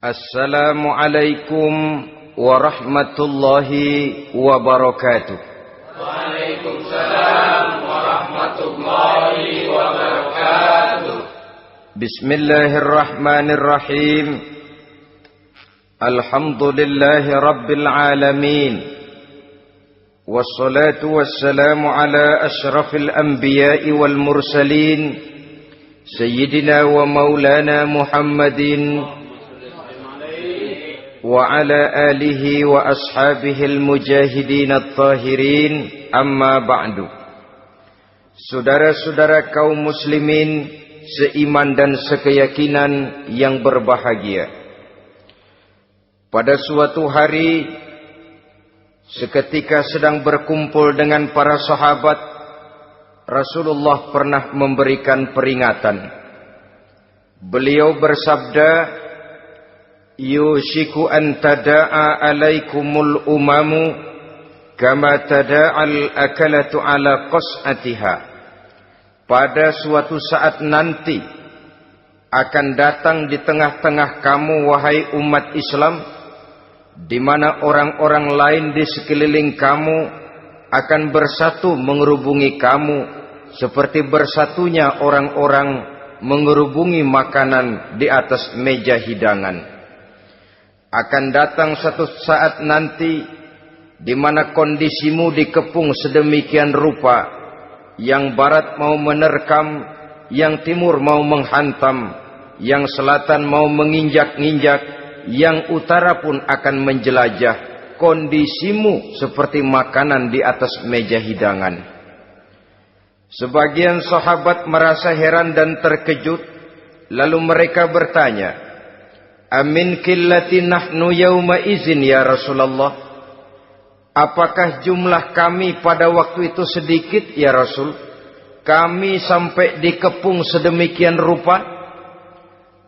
Assalamualaikum warahmatullahi wabarakatuh. Waalaikumsalam warahmatullahi wabarakatuh. Bismillahirrahmanirrahim. Alhamdulillahi rabbil alamin. Wassalatu wassalamu ala ashrafil anbiya'i wal mursalin, Sayyidina wa maulana Muhammadin wa ala alihi wa ashabihi al-mujahidin at-tahirin, amma ba'du. Saudara-saudara kaum muslimin seiman dan sekeyakinan yang berbahagia, pada suatu hari seketika sedang berkumpul dengan para sahabat, Rasulullah pernah memberikan peringatan. Beliau bersabda, yushiku an tada'a alaikumul umamu kama tada'al akalatu ala qas'atiha. Pada suatu saat nanti akan datang di tengah-tengah kamu, wahai umat Islam, di mana orang-orang lain di sekeliling kamu akan bersatu mengerubungi kamu seperti bersatunya orang-orang mengerubungi makanan di atas meja hidangan. Akan datang satu saat nanti di mana kondisimu dikepung sedemikian rupa, yang barat mau menerkam, yang timur mau menghantam, yang selatan mau menginjak-injak, yang utara pun akan menjelajah. Kondisimu seperti makanan di atas meja hidangan. Sebagian sahabat merasa heran dan terkejut, lalu mereka bertanya, amin qillati nahnu yawma izin ya Rasulullah? Apakah jumlah kami pada waktu itu sedikit ya Rasul? Kami sampai dikepung sedemikian rupa?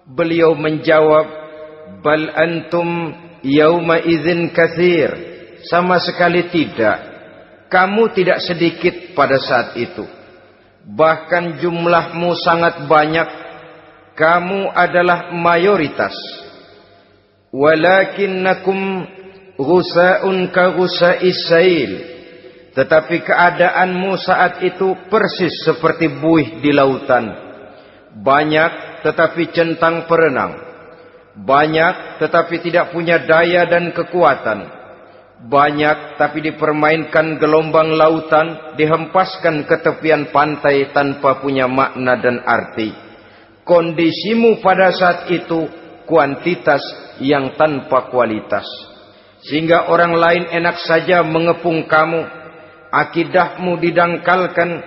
Beliau menjawab, bal antum yawma izin katsir. Sama sekali tidak. Kamu tidak sedikit pada saat itu. Bahkan jumlahmu sangat banyak. Kamu adalah mayoritas. Walakinnakum ghusa'un ka ghusa'is sail. Tetapi keadaanmu saat itu persis seperti buih di lautan. Banyak tetapi centang perenang. Banyak tetapi tidak punya daya dan kekuatan. Banyak tapi dipermainkan gelombang lautan, dihempaskan ke tepian pantai tanpa punya makna dan arti. Kondisimu pada saat itu kuantitas yang tanpa kualitas, sehingga orang lain enak saja mengepung kamu. Akidahmu didangkalkan,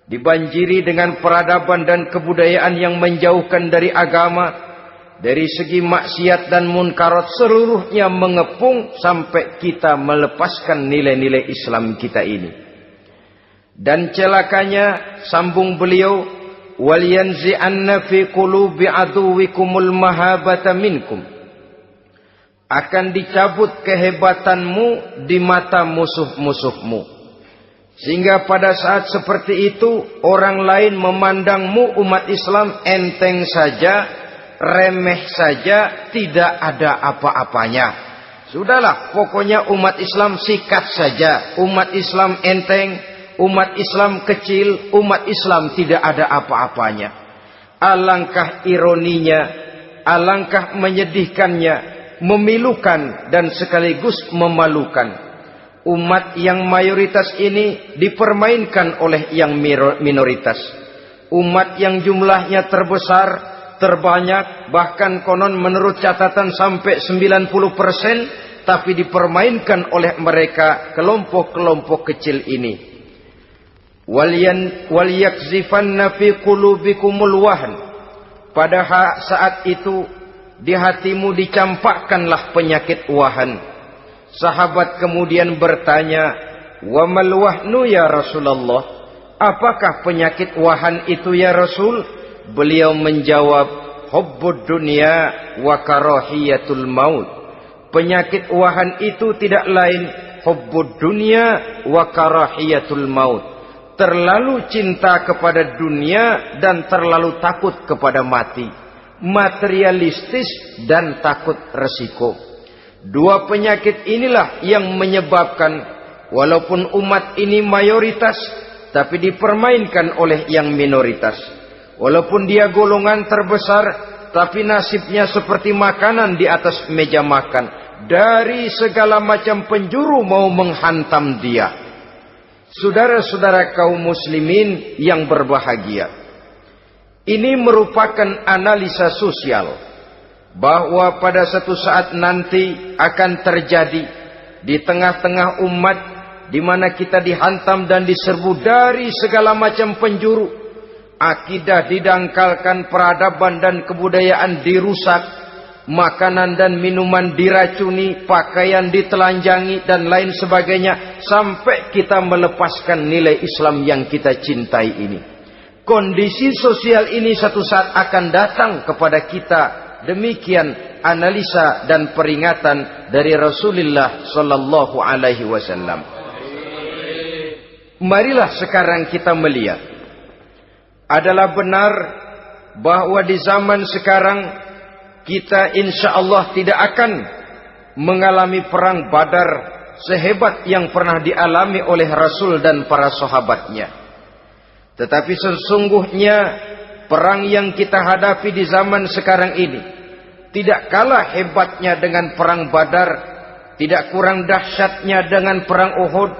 dibanjiri dengan peradaban dan kebudayaan yang menjauhkan dari agama. Dari segi maksiat dan munkarat seluruhnya mengepung sampai kita melepaskan nilai-nilai Islam kita ini. Dan celakanya, sambung beliau, wal yanzi'anna fi qulubi aduwikumul mahabata minkum. Akan dicabut kehebatanmu di mata musuh-musuhmu, sehingga pada saat seperti itu orang lain memandangmu umat Islam enteng saja, remeh saja, tidak ada apa-apanya. Sudahlah, pokoknya umat Islam sikat saja. Umat Islam enteng, umat Islam kecil, umat Islam tidak ada apa-apanya. Alangkah ironinya, alangkah menyedihkannya, memilukan dan sekaligus memalukan. Umat yang mayoritas ini dipermainkan oleh yang minoritas. Umat yang jumlahnya terbesar, terbanyak, bahkan konon menurut catatan sampai 90%, tapi dipermainkan oleh mereka kelompok-kelompok kecil ini. Wal yakzifanna fi qulubikumul wahn. Pada saat itu di hatimu dicampakkanlah penyakit wahan. Sahabat kemudian bertanya, wa mal wahnu ya Rasulullah? Apakah penyakit wahan itu ya Rasul? Beliau menjawab, hubbud dunya wa karahiyatul maut. Penyakit wahan itu tidak lain hubbud dunya wa karahiyatul maut. Terlalu cinta kepada dunia dan terlalu takut kepada mati. materialistis dan takut resiko. Dua penyakit inilah yang menyebabkan walaupun umat ini mayoritas, tapi dipermainkan oleh yang minoritas. Walaupun dia golongan terbesar, tapi nasibnya seperti makanan di atas meja makan. Dari segala macam penjuru mau menghantam dia. Saudara-saudara kaum muslimin yang berbahagia, ini merupakan analisa sosial bahwa pada satu saat nanti akan terjadi di tengah-tengah umat di mana kita dihantam dan diserbu dari segala macam penjuru. Akidah didangkalkan, peradaban dan kebudayaan dirusak, makanan dan minuman diracuni, pakaian ditelanjangi dan lain sebagainya, sampai kita melepaskan nilai Islam yang kita cintai ini. Kondisi sosial ini satu saat akan datang kepada kita. Demikian analisa dan peringatan dari Rasulullah sallallahu alaihi wasallam. Marilah sekarang kita melihat, adalah benar bahwa di zaman sekarang kita insya Allah tidak akan mengalami perang Badar sehebat yang pernah dialami oleh Rasul dan para sahabatnya. Tetapi sesungguhnya perang yang kita hadapi di zaman sekarang ini tidak kalah hebatnya dengan perang Badar, tidak kurang dahsyatnya dengan perang Uhud,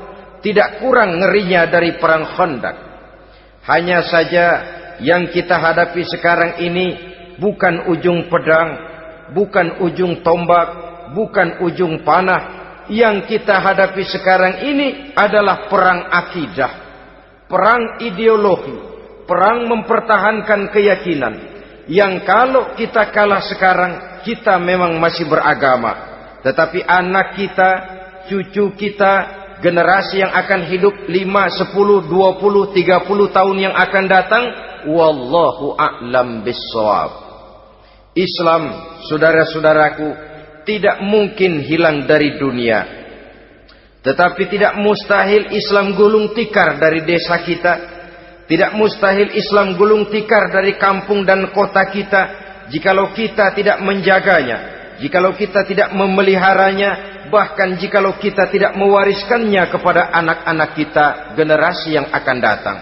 tidak kurang ngerinya dari perang Khandaq. Hanya saja yang kita hadapi sekarang ini bukan ujung pedang, bukan ujung tombak, bukan ujung panah. Yang kita hadapi sekarang ini adalah perang akidah, perang ideologi, perang mempertahankan keyakinan. Yang kalau kita kalah sekarang, kita memang masih beragama. Tetapi anak kita, cucu kita, generasi yang akan hidup 5, 10, 20, 30 tahun yang akan datang, wallahu a'lam bissawab. Islam, saudara-saudaraku, tidak mungkin hilang dari dunia. Tetapi tidak mustahil Islam gulung tikar dari desa kita. Tidak mustahil Islam gulung tikar dari kampung dan kota kita, jikalau kita tidak menjaganya, jikalau kita tidak memeliharanya, bahkan jikalau kita tidak mewariskannya kepada anak-anak kita, generasi yang akan datang.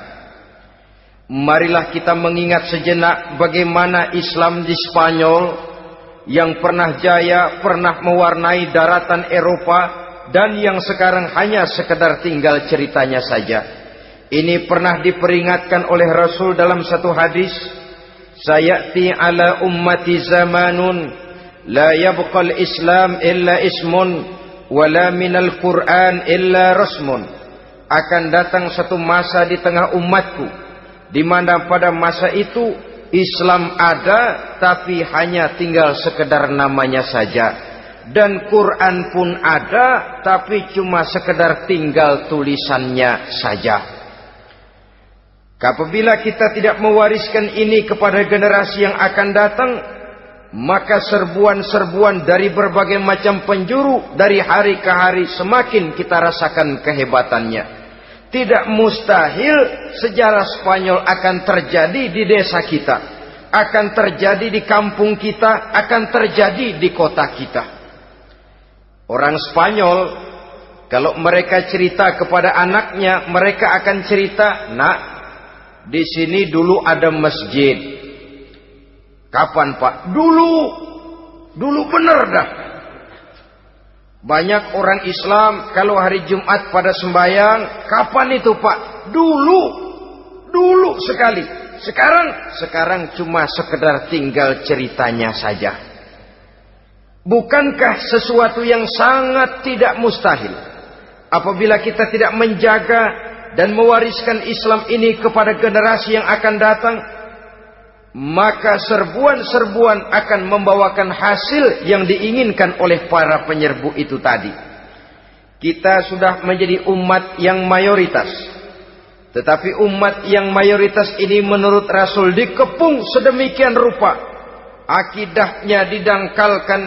Marilah kita mengingat sejenak bagaimana Islam di Spanyol yang pernah jaya, pernah mewarnai daratan Eropa, dan yang sekarang hanya sekedar tinggal ceritanya saja. Ini pernah diperingatkan oleh Rasul dalam satu hadis, sayati ala ummati zamanun la yabqal Islam illa ismun wala minal Quran illa rasmun. Akan datang satu masa di tengah umatku di mana pada masa itu Islam ada tapi hanya tinggal sekedar namanya saja, dan Quran pun ada tapi cuma sekedar tinggal tulisannya saja. Apabila kita tidak mewariskan ini kepada generasi yang akan datang, maka serbuan-serbuan dari berbagai macam penjuru dari hari ke hari semakin kita rasakan kehebatannya. Tidak mustahil sejarah Spanyol akan terjadi di desa kita, akan terjadi di kampung kita, akan terjadi di kota kita. Orang Spanyol, kalau mereka cerita kepada anaknya, mereka akan cerita, nak, di sini dulu ada masjid. Kapan Pak? Dulu bener dah. Banyak orang Islam kalau hari Jumat pada sembahyang, kapan itu Pak? Dulu sekali. Sekarang cuma sekedar tinggal ceritanya saja. Bukankah sesuatu yang sangat tidak mustahil apabila kita tidak menjaga dan mewariskan Islam ini kepada generasi yang akan datang, maka serbuan-serbuan akan membawakan hasil yang diinginkan oleh para penyerbu itu tadi. Kita sudah menjadi umat yang mayoritas, tetapi umat yang mayoritas ini menurut Rasul dikepung sedemikian rupa, akidahnya didangkalkan,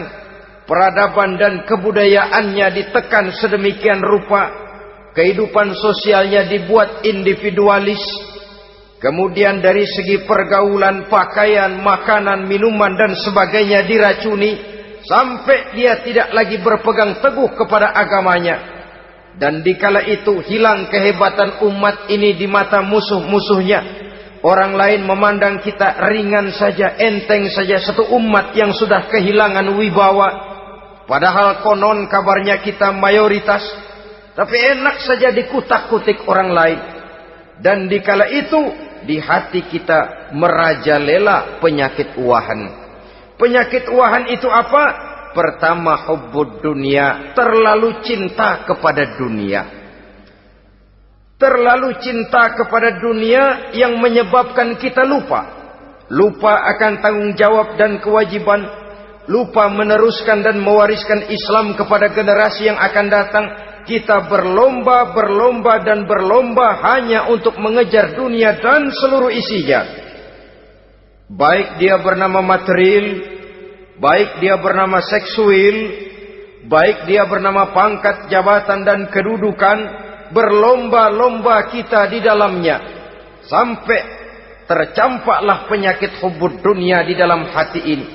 peradaban dan kebudayaannya ditekan sedemikian rupa, kehidupan sosialnya dibuat individualis, Kemudian dari segi pergaulan, pakaian, makanan, minuman dan sebagainya diracuni sampai dia tidak lagi berpegang teguh kepada agamanya. Dan dikala itu hilang kehebatan umat ini di mata musuh-musuhnya. Orang lain memandang kita ringan saja, enteng saja, satu umat yang sudah kehilangan wibawa. Padahal konon kabarnya kita mayoritas, tapi enak saja dikutak-kutik orang lain. Dan dikala itu di hati kita merajalela penyakit wahan. Penyakit wahan itu apa? Pertama, hubbud dunia, terlalu cinta kepada dunia. Terlalu cinta kepada dunia yang menyebabkan kita lupa. Lupa akan tanggung jawab dan kewajiban. Lupa meneruskan dan mewariskan Islam kepada generasi yang akan datang. Kita berlomba hanya untuk mengejar dunia dan seluruh isinya. Baik dia bernama material, baik dia bernama seksual, baik dia bernama pangkat, jabatan dan kedudukan, berlomba-lomba kita di dalamnya. Sampai tercampaklah penyakit hubbud dunia di dalam hati ini.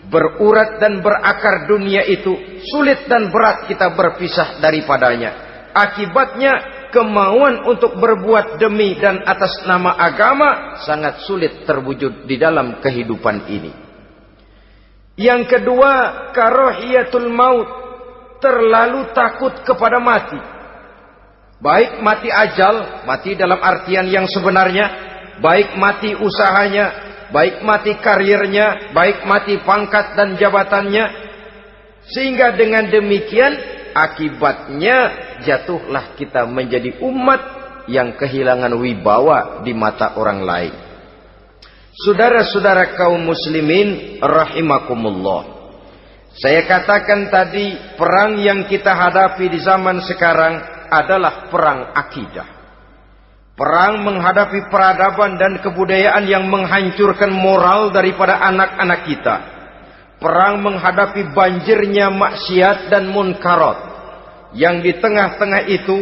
Berurat dan berakar dunia itu, sulit dan berat kita berpisah daripadanya. Akibatnya kemauan untuk berbuat demi dan atas nama agama sangat sulit terwujud di dalam kehidupan ini. Yang kedua, karahiyatul maut, terlalu takut kepada mati. Baik mati ajal, mati dalam artian yang sebenarnya, baik mati usahanya, baik mati karirnya, baik mati pangkat dan jabatannya. Sehingga dengan demikian akibatnya jatuhlah kita menjadi umat yang kehilangan wibawa di mata orang lain. Saudara-saudara kaum muslimin rahimakumullah. Saya katakan tadi, perang yang kita hadapi di zaman sekarang adalah perang akidah. Perang menghadapi peradaban dan kebudayaan yang menghancurkan moral daripada anak-anak kita. Perang menghadapi banjirnya maksiat dan munkarat. Yang di tengah-tengah itu,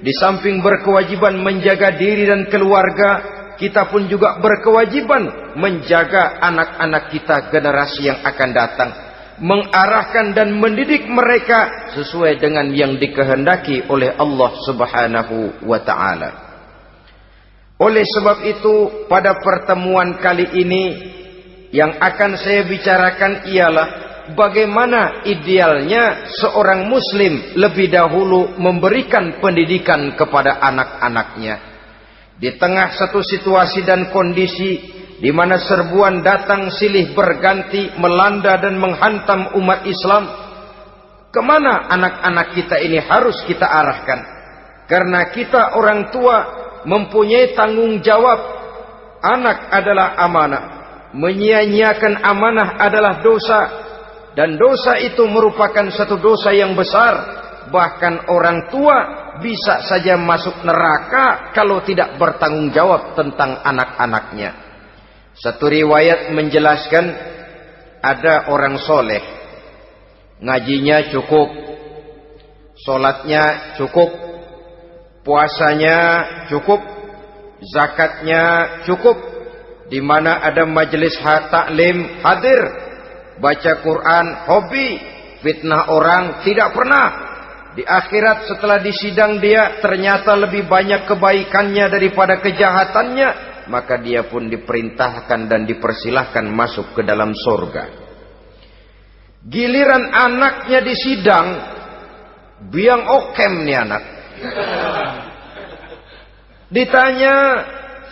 di samping berkewajiban menjaga diri dan keluarga, kita pun juga berkewajiban menjaga anak-anak kita, generasi yang akan datang. Mengarahkan dan mendidik mereka sesuai dengan yang dikehendaki oleh Allah Subhanahu wa ta'ala. Oleh sebab itu, pada pertemuan kali ini yang akan saya bicarakan ialah bagaimana idealnya seorang muslim lebih dahulu memberikan pendidikan kepada anak-anaknya. Di tengah satu situasi dan kondisi di mana serbuan datang silih berganti melanda dan menghantam umat Islam, kemana anak-anak kita ini harus kita arahkan? Karena kita orang tua mempunyai tanggung jawab. Anak adalah amanah. Menyia-nyiakan amanah adalah dosa. Dan dosa itu merupakan satu dosa yang besar. Bahkan orang tua bisa saja masuk neraka kalau tidak bertanggung jawab tentang anak-anaknya. Satu riwayat menjelaskan, ada orang soleh, ngajinya cukup, sholatnya cukup, puasanya cukup, zakatnya cukup, di mana ada majelis taklim hadir, baca Quran hobi, fitnah orang tidak pernah. Di akhirat setelah disidang dia ternyata lebih banyak kebaikannya daripada kejahatannya, maka dia pun diperintahkan dan dipersilahkan masuk ke dalam surga. Giliran anaknya disidang, biang okem nih anak. Ditanya,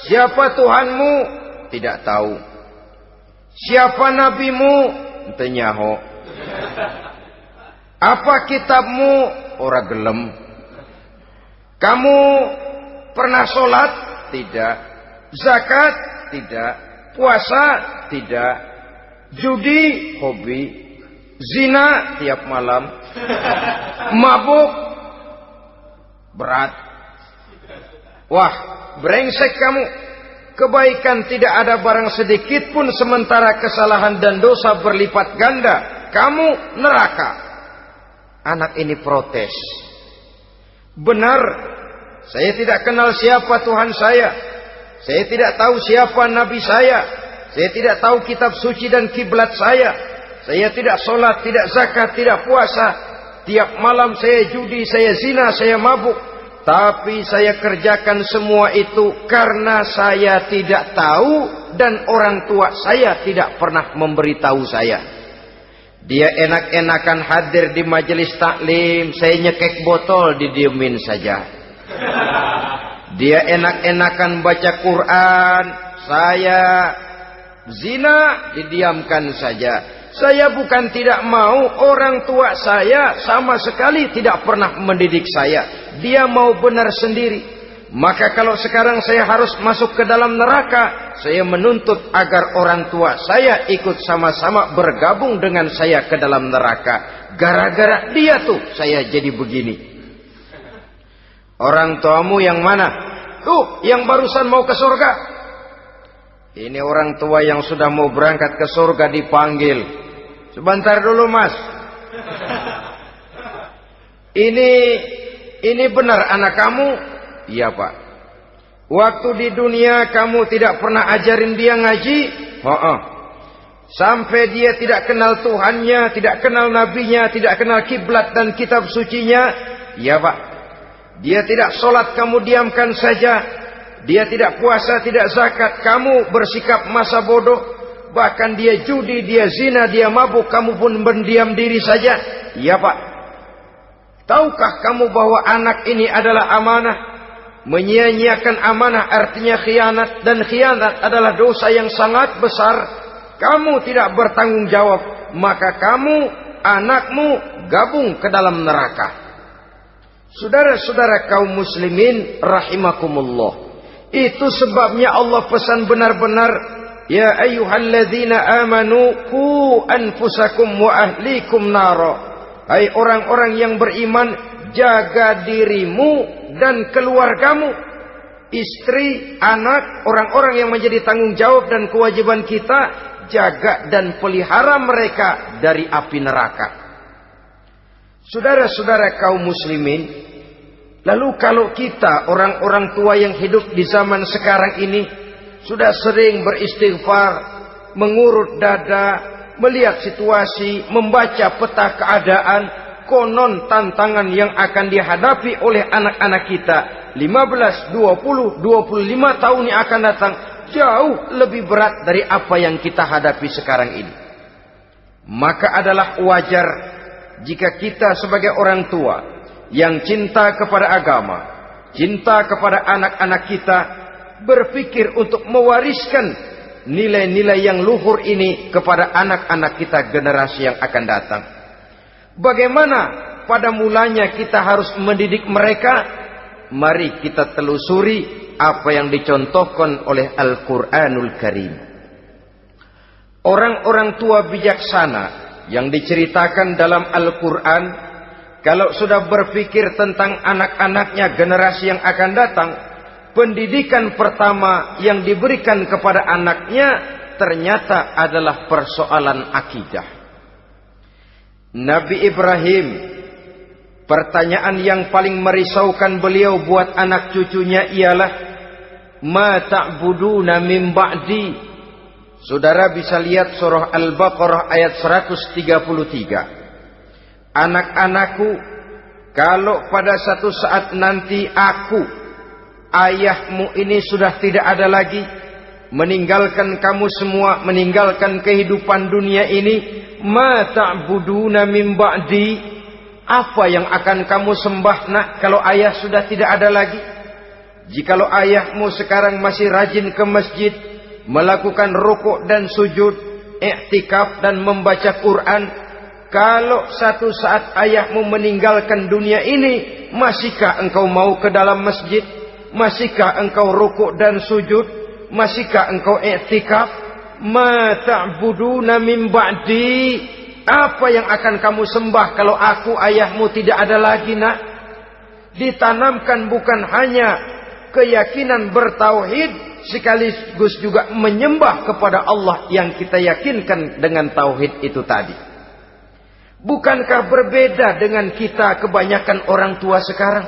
siapa Tuhanmu? Tidak tahu. Siapa nabimu? Tenyaho. Apa kitabmu? Ora gelem. Kamu pernah sholat? Tidak. Zakat? Tidak. Puasa? Tidak. Judi? Hobi. Zina? Tiap malam. Mabuk? Berat. Wah, brengsek kamu. Kebaikan tidak ada barang sedikit pun, sementara kesalahan dan dosa berlipat ganda. Kamu neraka. Anak ini protes. Benar, saya tidak kenal siapa Tuhan saya. Saya tidak tahu siapa nabi saya. Saya tidak tahu kitab suci dan kiblat saya. Saya tidak sholat, tidak zakat, tidak puasa. Tiap malam saya judi, saya zina, saya mabuk. Tapi saya kerjakan semua itu karena saya tidak tahu dan orang tua saya tidak pernah memberitahu saya. Dia enak-enakan hadir di majelis taklim, saya nyekek botol, didiemin saja. Dia enak-enakan baca Quran, saya zina, didiamkan saja. Saya bukan tidak mau, orang tua saya sama sekali tidak pernah mendidik saya. Dia mau benar sendiri. Maka kalau sekarang saya harus masuk ke dalam neraka, saya menuntut agar orang tua saya ikut sama-sama bergabung dengan saya ke dalam neraka. Gara-gara dia tuh saya jadi begini. Orang tuamu yang mana? Tuh, yang barusan mau ke surga. Ini orang tua yang sudah mau berangkat ke surga dipanggil. Sebentar dulu, Mas. Ini benar anak kamu? Iya, Pak. Waktu di dunia kamu tidak pernah ajarin dia ngaji? Sampai dia tidak kenal Tuhannya, tidak kenal nabinya, tidak kenal kiblat dan kitab sucinya? Iya, Pak. Dia tidak sholat, kamu diamkan saja. Dia tidak puasa, tidak zakat, kamu bersikap masa bodoh. Bahkan dia judi, dia zina, dia mabuk, kamu pun berdiam diri saja. Iya, Pak. Tahukah kamu bahwa anak ini adalah amanah? Menyia-nyiakan amanah artinya khianat, dan khianat adalah dosa yang sangat besar. Kamu tidak bertanggung jawab, maka kamu, anakmu gabung ke dalam neraka. Saudara-saudara kaum muslimin rahimakumullah. Itu sebabnya Allah pesan benar-benar, ya ayyuhalladzina amanu qu anfusakum wa ahlikum nara. Hai orang-orang yang beriman, jaga dirimu dan keluargamu. Istri, anak, orang-orang yang menjadi tanggung jawab dan kewajiban kita, jaga dan pelihara mereka dari api neraka. Saudara-saudara kaum muslimin, lalu kalau kita orang-orang tua yang hidup di zaman sekarang ini sudah sering beristighfar, mengurut dada, melihat situasi, membaca peta keadaan, konon tantangan yang akan dihadapi oleh anak-anak kita 15, 20, 25 tahun yang akan datang jauh lebih berat dari apa yang kita hadapi sekarang ini. Maka adalah wajar jika kita sebagai orang tua yang cinta kepada agama, cinta kepada anak-anak kita, berpikir untuk mewariskan nilai-nilai yang luhur ini kepada anak-anak kita generasi yang akan datang. Bagaimana pada mulanya kita harus mendidik mereka? Mari kita telusuri apa yang dicontohkan oleh Al-Quranul Karim. Orang-orang tua bijaksana yang diceritakan dalam Al-Quran, kalau sudah berpikir tentang anak-anaknya generasi yang akan datang, pendidikan pertama yang diberikan kepada anaknya ternyata adalah persoalan akidah. Nabi Ibrahim, pertanyaan yang paling merisaukan beliau buat anak cucunya ialah, ma ta'buduna min ba'di. Saudara bisa lihat surah Al-Baqarah ayat 133. Anak-anakku, kalau pada satu saat nanti aku, ayahmu ini sudah tidak ada lagi, meninggalkan kamu semua, meninggalkan kehidupan dunia ini, ma ta'buduna min ba'di, apa yang akan kamu sembah nak kalau ayah sudah tidak ada lagi? Jikalau ayahmu sekarang masih rajin ke masjid, melakukan rukuk dan sujud, i'tikaf dan membaca Quran, kalau satu saat ayahmu meninggalkan dunia ini, masihkah engkau mau ke dalam masjid? Masihkah engkau rukuk dan sujud? Masihkah engkau i'tikaf? Ma ta'buduna min ba'di, apa yang akan kamu sembah kalau aku ayahmu tidak ada lagi nak? Ditanamkan bukan hanya keyakinan bertauhid, sekaligus juga menyembah kepada Allah yang kita yakinkan dengan tauhid itu tadi. Bukankah berbeda dengan kita kebanyakan orang tua sekarang?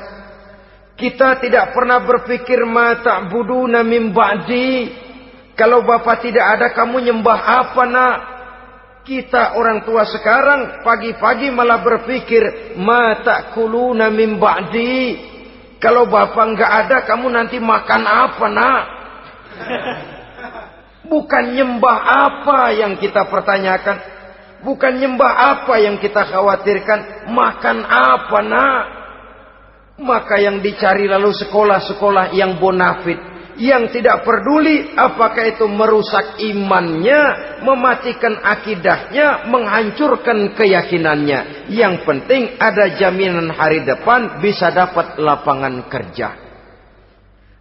Kita tidak pernah berpikir ma ta'buduna min ba'di. Kalau bapak tidak ada, kamu nyembah apa nak? Kita orang tua sekarang pagi-pagi malah berpikir ma ta'kuluna min ba'di. Kalau bapak enggak ada, kamu nanti makan apa nak? Bukan nyembah apa yang kita pertanyakan, bukan nyembah apa yang kita khawatirkan, makan apa nak? Maka yang dicari lalu sekolah-sekolah yang bonafit, yang tidak peduli apakah itu merusak imannya, mematikan akidahnya, menghancurkan keyakinannya. Yang penting ada jaminan hari depan bisa dapat lapangan kerja.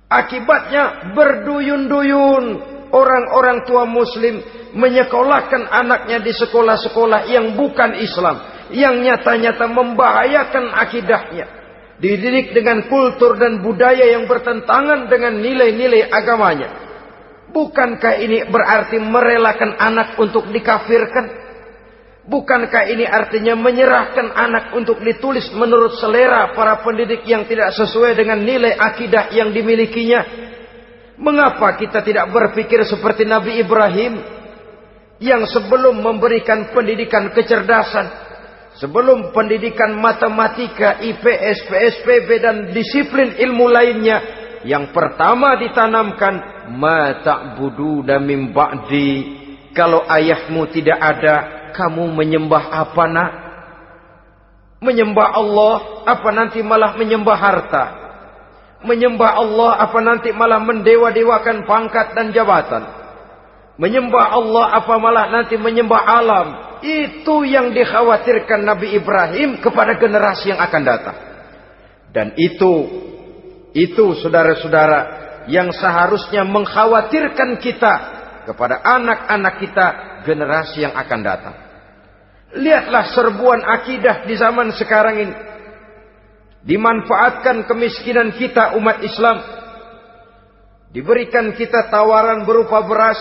Akibatnya berduyun-duyun orang-orang tua muslim menyekolahkan anaknya di sekolah-sekolah yang bukan Islam, yang nyata-nyata membahayakan akidahnya. Dididik dengan kultur dan budaya yang bertentangan dengan nilai-nilai agamanya. Bukankah ini berarti merelakan anak untuk dikafirkan? Bukankah ini artinya menyerahkan anak untuk ditulis menurut selera para pendidik yang tidak sesuai dengan nilai akidah yang dimilikinya? Mengapa kita tidak berpikir seperti Nabi Ibrahim, yang sebelum memberikan pendidikan kecerdasan, sebelum pendidikan matematika, IPS, PSPB dan disiplin ilmu lainnya, yang pertama ditanamkan ma ta'buduna min ba'di. Kalau ayahmu tidak ada, kamu menyembah apa nak? Menyembah Allah apa nanti malah menyembah harta? Menyembah Allah apa nanti malah mendewa-dewakan pangkat dan jabatan? Menyembah Allah apa malah nanti menyembah alam? Itu yang dikhawatirkan Nabi Ibrahim kepada generasi yang akan datang. Dan itu saudara-saudara yang seharusnya mengkhawatirkan kita kepada anak-anak kita, generasi yang akan datang. Lihatlah serbuan akidah di zaman sekarang ini. Dimanfaatkan kemiskinan kita umat Islam. Diberikan kita tawaran berupa beras,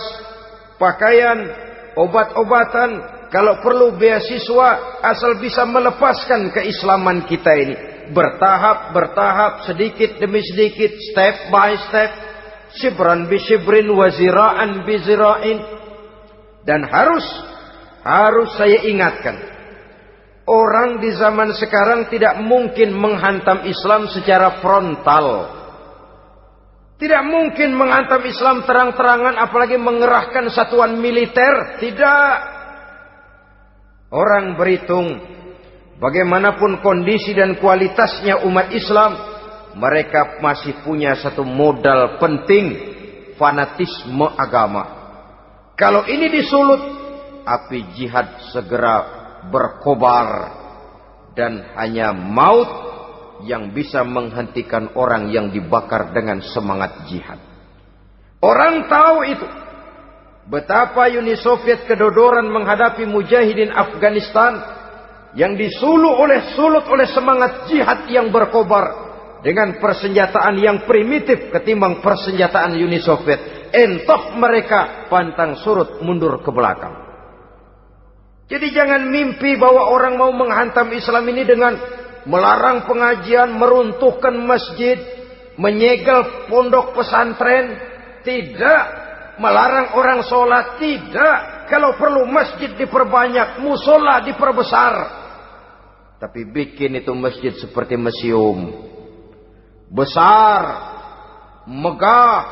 pakaian, obat-obatan, kalau perlu beasiswa, asal bisa melepaskan keislaman kita ini. Bertahap, sedikit demi sedikit, step by step, shibran bi shibrin wa zira'an bi zira'in. Dan harus saya ingatkan, orang di zaman sekarang tidak mungkin menghantam Islam secara frontal. Tidak mungkin menghantam Islam terang-terangan, apalagi mengerahkan satuan militer. Tidak. Orang berhitung bagaimanapun kondisi dan kualitasnya umat Islam, mereka masih punya satu modal penting, fanatisme agama. Kalau ini disulut, api jihad segera berkobar, dan hanya maut yang bisa menghentikan orang yang dibakar dengan semangat jihad. Orang tahu itu. Betapa Uni Soviet kedodoran menghadapi mujahidin Afghanistan yang disulut oleh semangat jihad yang berkobar dengan persenjataan yang primitif ketimbang persenjataan Uni Soviet. Entok mereka pantang surut mundur ke belakang. Jadi jangan mimpi bahwa orang mau menghantam Islam ini dengan melarang pengajian, meruntuhkan masjid, menyegel pondok pesantren. Tidak. Melarang orang sholat. Tidak. Kalau perlu masjid diperbanyak, musola diperbesar. Tapi bikin itu masjid seperti museum. Besar, megah,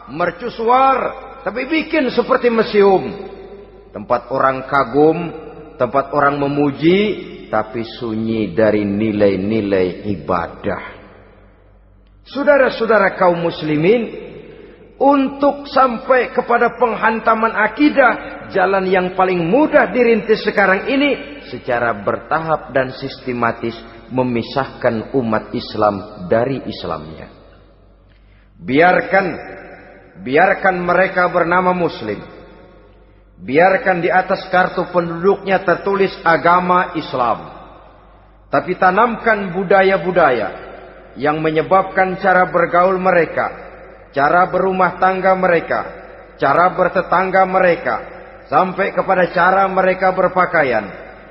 mercusuar, tapi bikin seperti museum. Tempat orang kagum, tempat orang memuji, tapi sunyi dari nilai-nilai ibadah. Saudara-saudara kaum muslimin, untuk sampai kepada penghantaman akidah, jalan yang paling mudah dirintis sekarang ini secara bertahap dan sistematis, memisahkan umat Islam dari Islamnya. Biarkan mereka bernama Muslim. Biarkan di atas kartu penduduknya tertulis agama Islam. Tapi tanamkan budaya-budaya yang menyebabkan cara bergaul mereka, cara berumah tangga mereka, cara bertetangga mereka, sampai kepada cara mereka berpakaian,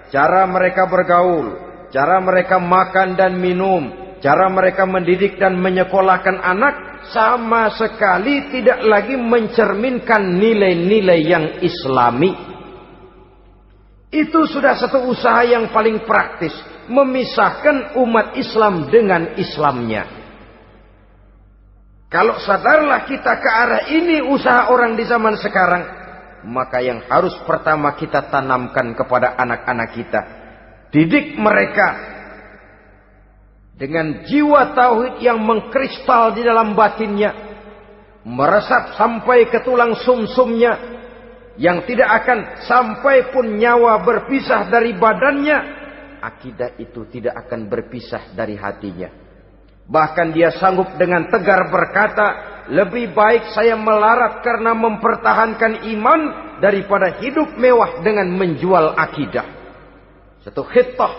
cara mereka bergaul, cara mereka makan dan minum, cara mereka mendidik dan menyekolahkan anak sama sekali tidak lagi mencerminkan nilai-nilai yang islami. Itu sudah satu usaha yang paling praktis, memisahkan umat Islam dengan Islamnya. Kalau sadarlah kita ke arah ini usaha orang di zaman sekarang, maka yang harus pertama kita tanamkan kepada anak-anak kita, didik mereka dengan jiwa tauhid yang mengkristal di dalam batinnya, meresap sampai ke tulang sumsumnya, yang tidak akan sampai pun nyawa berpisah dari badannya, akidah itu tidak akan berpisah dari hatinya. Bahkan dia sanggup dengan tegar berkata, lebih baik saya melarat karena mempertahankan iman daripada hidup mewah dengan menjual akidah. Satu khittah,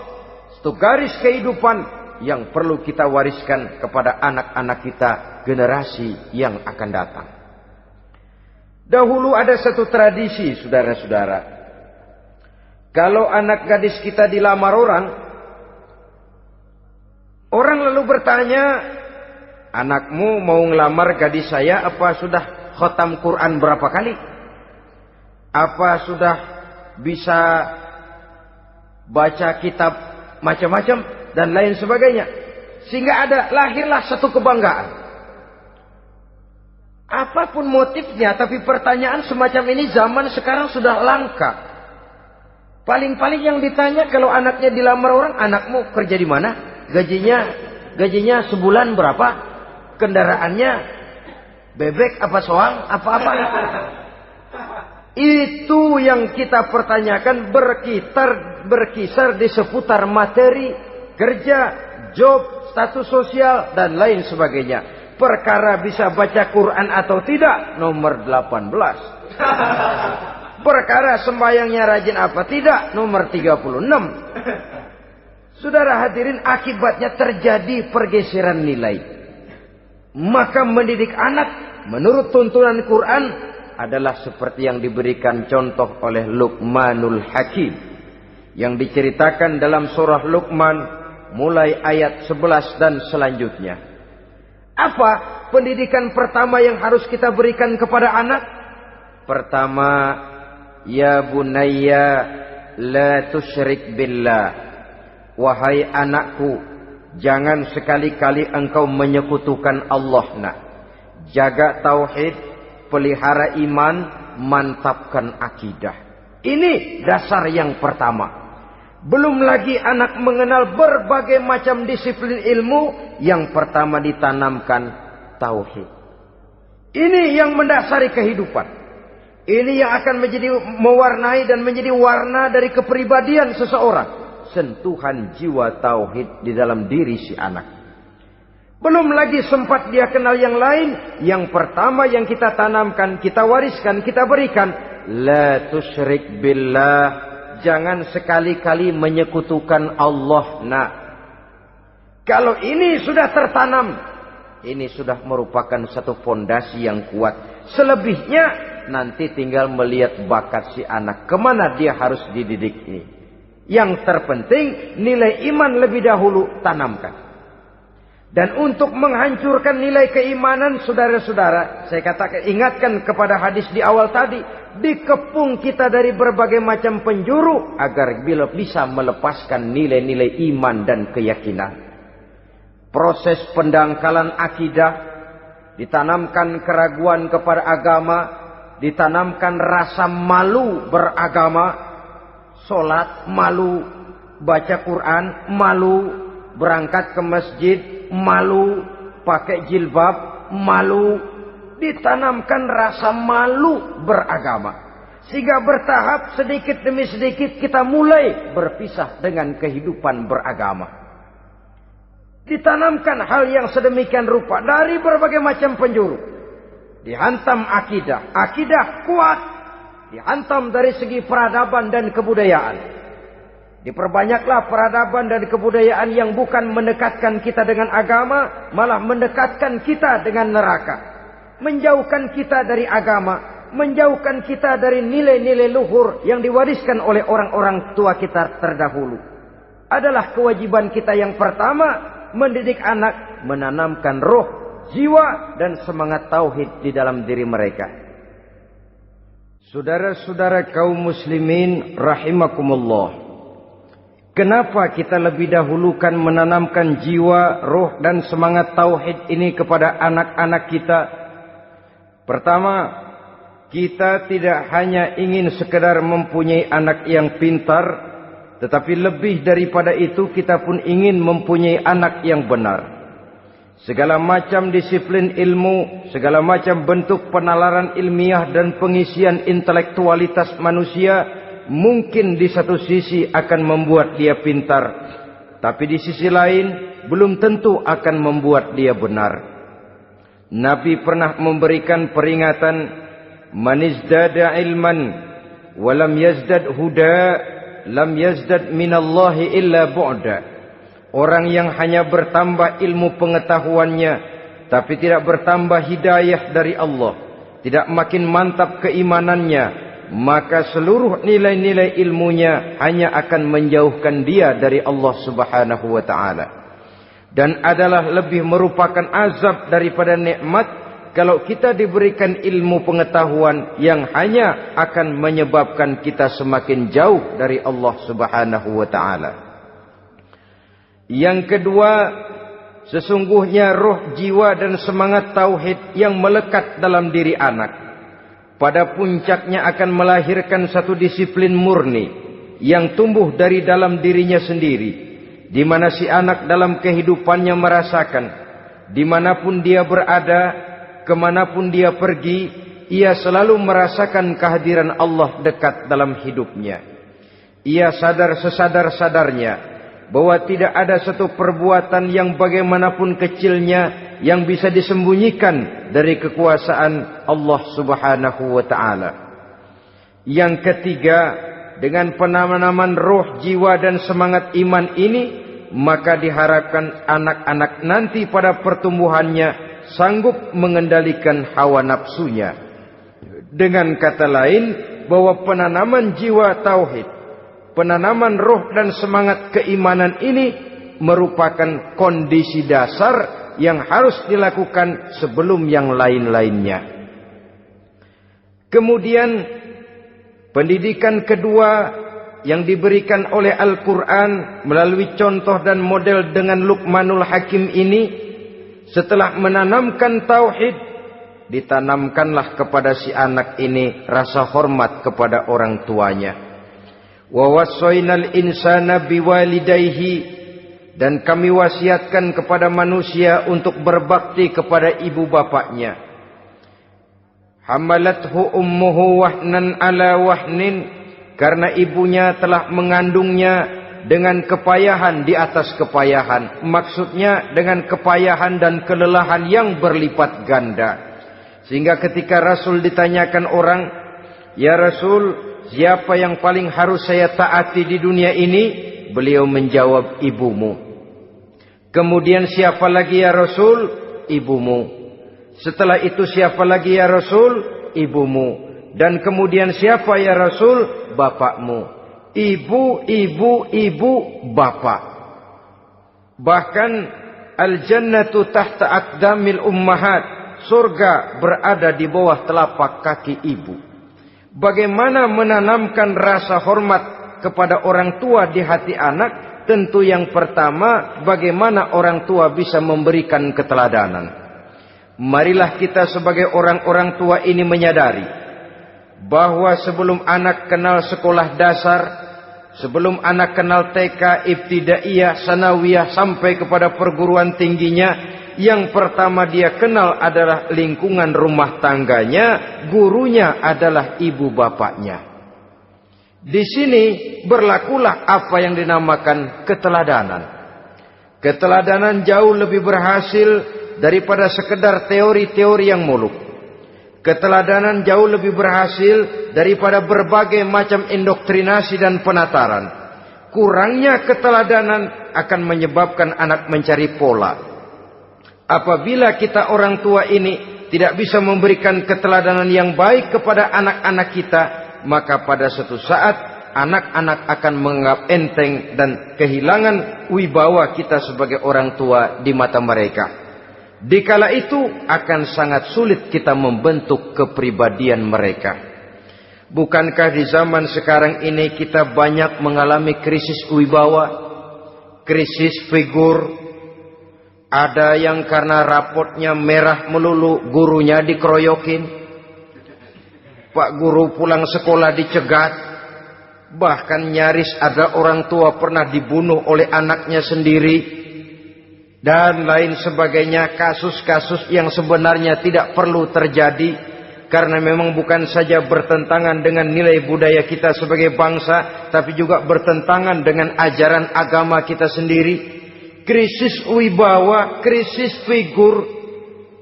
satu garis kehidupan yang perlu kita wariskan kepada anak-anak kita, generasi yang akan datang. Dahulu ada satu tradisi, saudara-saudara. Kalau anak gadis kita dilamar orang lalu bertanya, anakmu mau ngelamar gadis saya, apa sudah khotam Quran berapa kali? Apa sudah bisa baca kitab macam-macam dan lain sebagainya? Sehingga lahirlah satu kebanggaan. Apapun motifnya, tapi pertanyaan semacam ini zaman sekarang sudah langka. Paling-paling yang ditanya kalau anaknya dilamar orang, anakmu kerja di mana? Gajinya sebulan berapa? Kendaraannya bebek apa soang? Apa-apa? Itu yang kita pertanyakan, berkisar di seputar materi, kerja, job, status sosial, dan lain sebagainya. Perkara bisa baca Quran atau tidak, nomor 18. Perkara sembahyangnya rajin apa tidak, nomor 36. Saudara hadirin, akibatnya terjadi pergeseran nilai. Maka mendidik anak menurut tuntunan Quran adalah seperti yang diberikan contoh oleh Luqmanul Hakim, yang diceritakan dalam surah Luqman mulai ayat 11 dan selanjutnya. Apa pendidikan pertama yang harus kita berikan kepada anak? Pertama, ya bunayya la tusyrik billah. Wahai anakku, jangan sekali-kali engkau menyekutukan Allah. Nak, jaga tauhid, pelihara iman, mantapkan akidah. Ini dasar yang pertama. Belum lagi anak mengenal berbagai macam disiplin ilmu, yang pertama ditanamkan tauhid. Ini yang mendasari kehidupan. Ini yang akan menjadi mewarnai dan menjadi warna dari kepribadian seseorang. Sentuhan jiwa tauhid di dalam diri si anak. Belum lagi sempat dia kenal yang lain. Yang pertama yang kita tanamkan, kita wariskan, kita berikan, la tusyrik billah. Jangan sekali-kali menyekutukan Allah. Nah, kalau ini sudah tertanam, ini sudah merupakan satu fondasi yang kuat. Selebihnya nanti tinggal melihat bakat si anak, kemana dia harus dididik ini. Yang terpenting nilai iman lebih dahulu tanamkan. Dan untuk menghancurkan nilai keimanan, saudara-saudara, saya katakan, ingatkan kepada hadis di awal tadi, dikepung kita dari berbagai macam penjuru agar bila bisa melepaskan nilai-nilai iman dan keyakinan. Proses pendangkalan akidah, ditanamkan keraguan kepada agama, ditanamkan rasa malu beragama. Sholat malu, baca Quran malu, berangkat ke masjid malu, pakai jilbab malu. Ditanamkan rasa malu beragama. Sehingga bertahap sedikit demi sedikit kita mulai berpisah dengan kehidupan beragama. Ditanamkan hal yang sedemikian rupa dari berbagai macam penjuru. Dihantam akidah. Akidah kuat. Dihantam dari segi peradaban dan kebudayaan. Diperbanyaklah peradaban dan kebudayaan yang bukan mendekatkan kita dengan agama, malah mendekatkan kita dengan neraka. Menjauhkan kita dari agama, menjauhkan kita dari nilai-nilai luhur yang diwariskan oleh orang-orang tua kita terdahulu. Adalah kewajiban kita yang pertama mendidik anak, menanamkan roh, jiwa dan semangat tauhid di dalam diri mereka. Saudara-saudara kaum muslimin rahimakumullah. Kenapa kita lebih dahulukan menanamkan jiwa, roh dan semangat tauhid ini kepada anak-anak kita? Pertama, kita tidak hanya ingin sekedar mempunyai anak yang pintar, tetapi lebih daripada itu kita pun ingin mempunyai anak yang benar. Segala macam disiplin ilmu, segala macam bentuk penalaran ilmiah dan pengisian intelektualitas manusia mungkin di satu sisi akan membuat dia pintar, tapi di sisi lain belum tentu akan membuat dia benar. Nabi pernah memberikan peringatan, man izdada ilman walam yazdad huda lam yazdad minallahi illa bu'da. Orang yang hanya bertambah ilmu pengetahuannya tapi tidak bertambah hidayah dari Allah, tidak makin mantap keimanannya, maka seluruh nilai-nilai ilmunya hanya akan menjauhkan dia dari Allah Subhanahu wa taala. Dan adalah lebih merupakan azab daripada nikmat kalau kita diberikan ilmu pengetahuan yang hanya akan menyebabkan kita semakin jauh dari Allah Subhanahu wa taala. Yang kedua, sesungguhnya roh, jiwa dan semangat tauhid yang melekat dalam diri anak pada puncaknya akan melahirkan satu disiplin murni yang tumbuh dari dalam dirinya sendiri, di mana si anak dalam kehidupannya merasakan dimanapun dia berada, kemanapun dia pergi, ia selalu merasakan kehadiran Allah dekat dalam hidupnya. Ia sadar sesadar-sadarnya bahwa tidak ada satu perbuatan yang bagaimanapun kecilnya yang bisa disembunyikan dari kekuasaan Allah Subhanahu wa taala. Yang ketiga, dengan penanaman roh, jiwa dan semangat iman ini, maka diharapkan anak-anak nanti pada pertumbuhannya sanggup mengendalikan hawa nafsunya. Dengan kata lain, bahwa penanaman jiwa tauhid, penanaman roh dan semangat keimanan ini merupakan kondisi dasar yang harus dilakukan sebelum yang lain-lainnya. Kemudian pendidikan kedua yang diberikan oleh Al-Quran melalui contoh dan model dengan Luqmanul Hakim ini, setelah menanamkan tauhid, ditanamkanlah kepada si anak ini rasa hormat kepada orang tuanya. Wa wassaynal insana biwalidayhi, dan kami wasiatkan kepada manusia untuk berbakti kepada ibu bapaknya. Hamalathu ummuhu wahnan ala wahnin, karena ibunya telah mengandungnya dengan kepayahan di atas kepayahan. Maksudnya dengan kepayahan dan kelelahan yang berlipat ganda. Sehingga ketika Rasul ditanyakan orang, "Ya Rasul, siapa yang paling harus saya taati di dunia ini?" Beliau menjawab, "Ibumu." Kemudian, "Siapa lagi ya Rasul?" "Ibumu." Setelah itu, "Siapa lagi ya Rasul?" "Ibumu." Dan kemudian, "Siapa ya Rasul?" "Bapakmu." Ibu, ibu, ibu, bapak. Bahkan al-jannatu tahta aqdamil ummahat, surga berada di bawah telapak kaki ibu. Bagaimana menanamkan rasa hormat kepada orang tua di hati anak? Tentu yang pertama, bagaimana orang tua bisa memberikan keteladanan. Marilah kita sebagai orang-orang tua ini menyadari bahwa sebelum anak kenal sekolah dasar, sebelum anak kenal TK, ibtidaiyah, sanawiyah sampai kepada perguruan tingginya, yang pertama dia kenal adalah lingkungan rumah tangganya, gurunya adalah ibu bapaknya. Di sini berlakulah apa yang dinamakan keteladanan. Keteladanan jauh lebih berhasil daripada sekedar teori-teori yang muluk. Keteladanan jauh lebih berhasil daripada berbagai macam indoktrinasi dan penataran. Kurangnya keteladanan akan menyebabkan anak mencari pola. Apabila kita orang tua ini tidak bisa memberikan keteladanan yang baik kepada anak-anak kita, maka pada suatu saat anak-anak akan menganggap enteng dan kehilangan wibawa kita sebagai orang tua di mata mereka. Dikala itu akan sangat sulit kita membentuk kepribadian mereka. Bukankah di zaman sekarang ini kita banyak mengalami krisis wibawa, krisis figur? Ada yang karena rapotnya merah melulu gurunya dikeroyokin, Pak Guru pulang sekolah dicegat, bahkan nyaris ada orang tua pernah dibunuh oleh anaknya sendiri, dan lain sebagainya. Kasus-kasus yang sebenarnya tidak perlu terjadi, karena memang bukan saja bertentangan dengan nilai budaya kita sebagai bangsa, tapi juga bertentangan dengan ajaran agama kita sendiri. Krisis wibawa, krisis figur,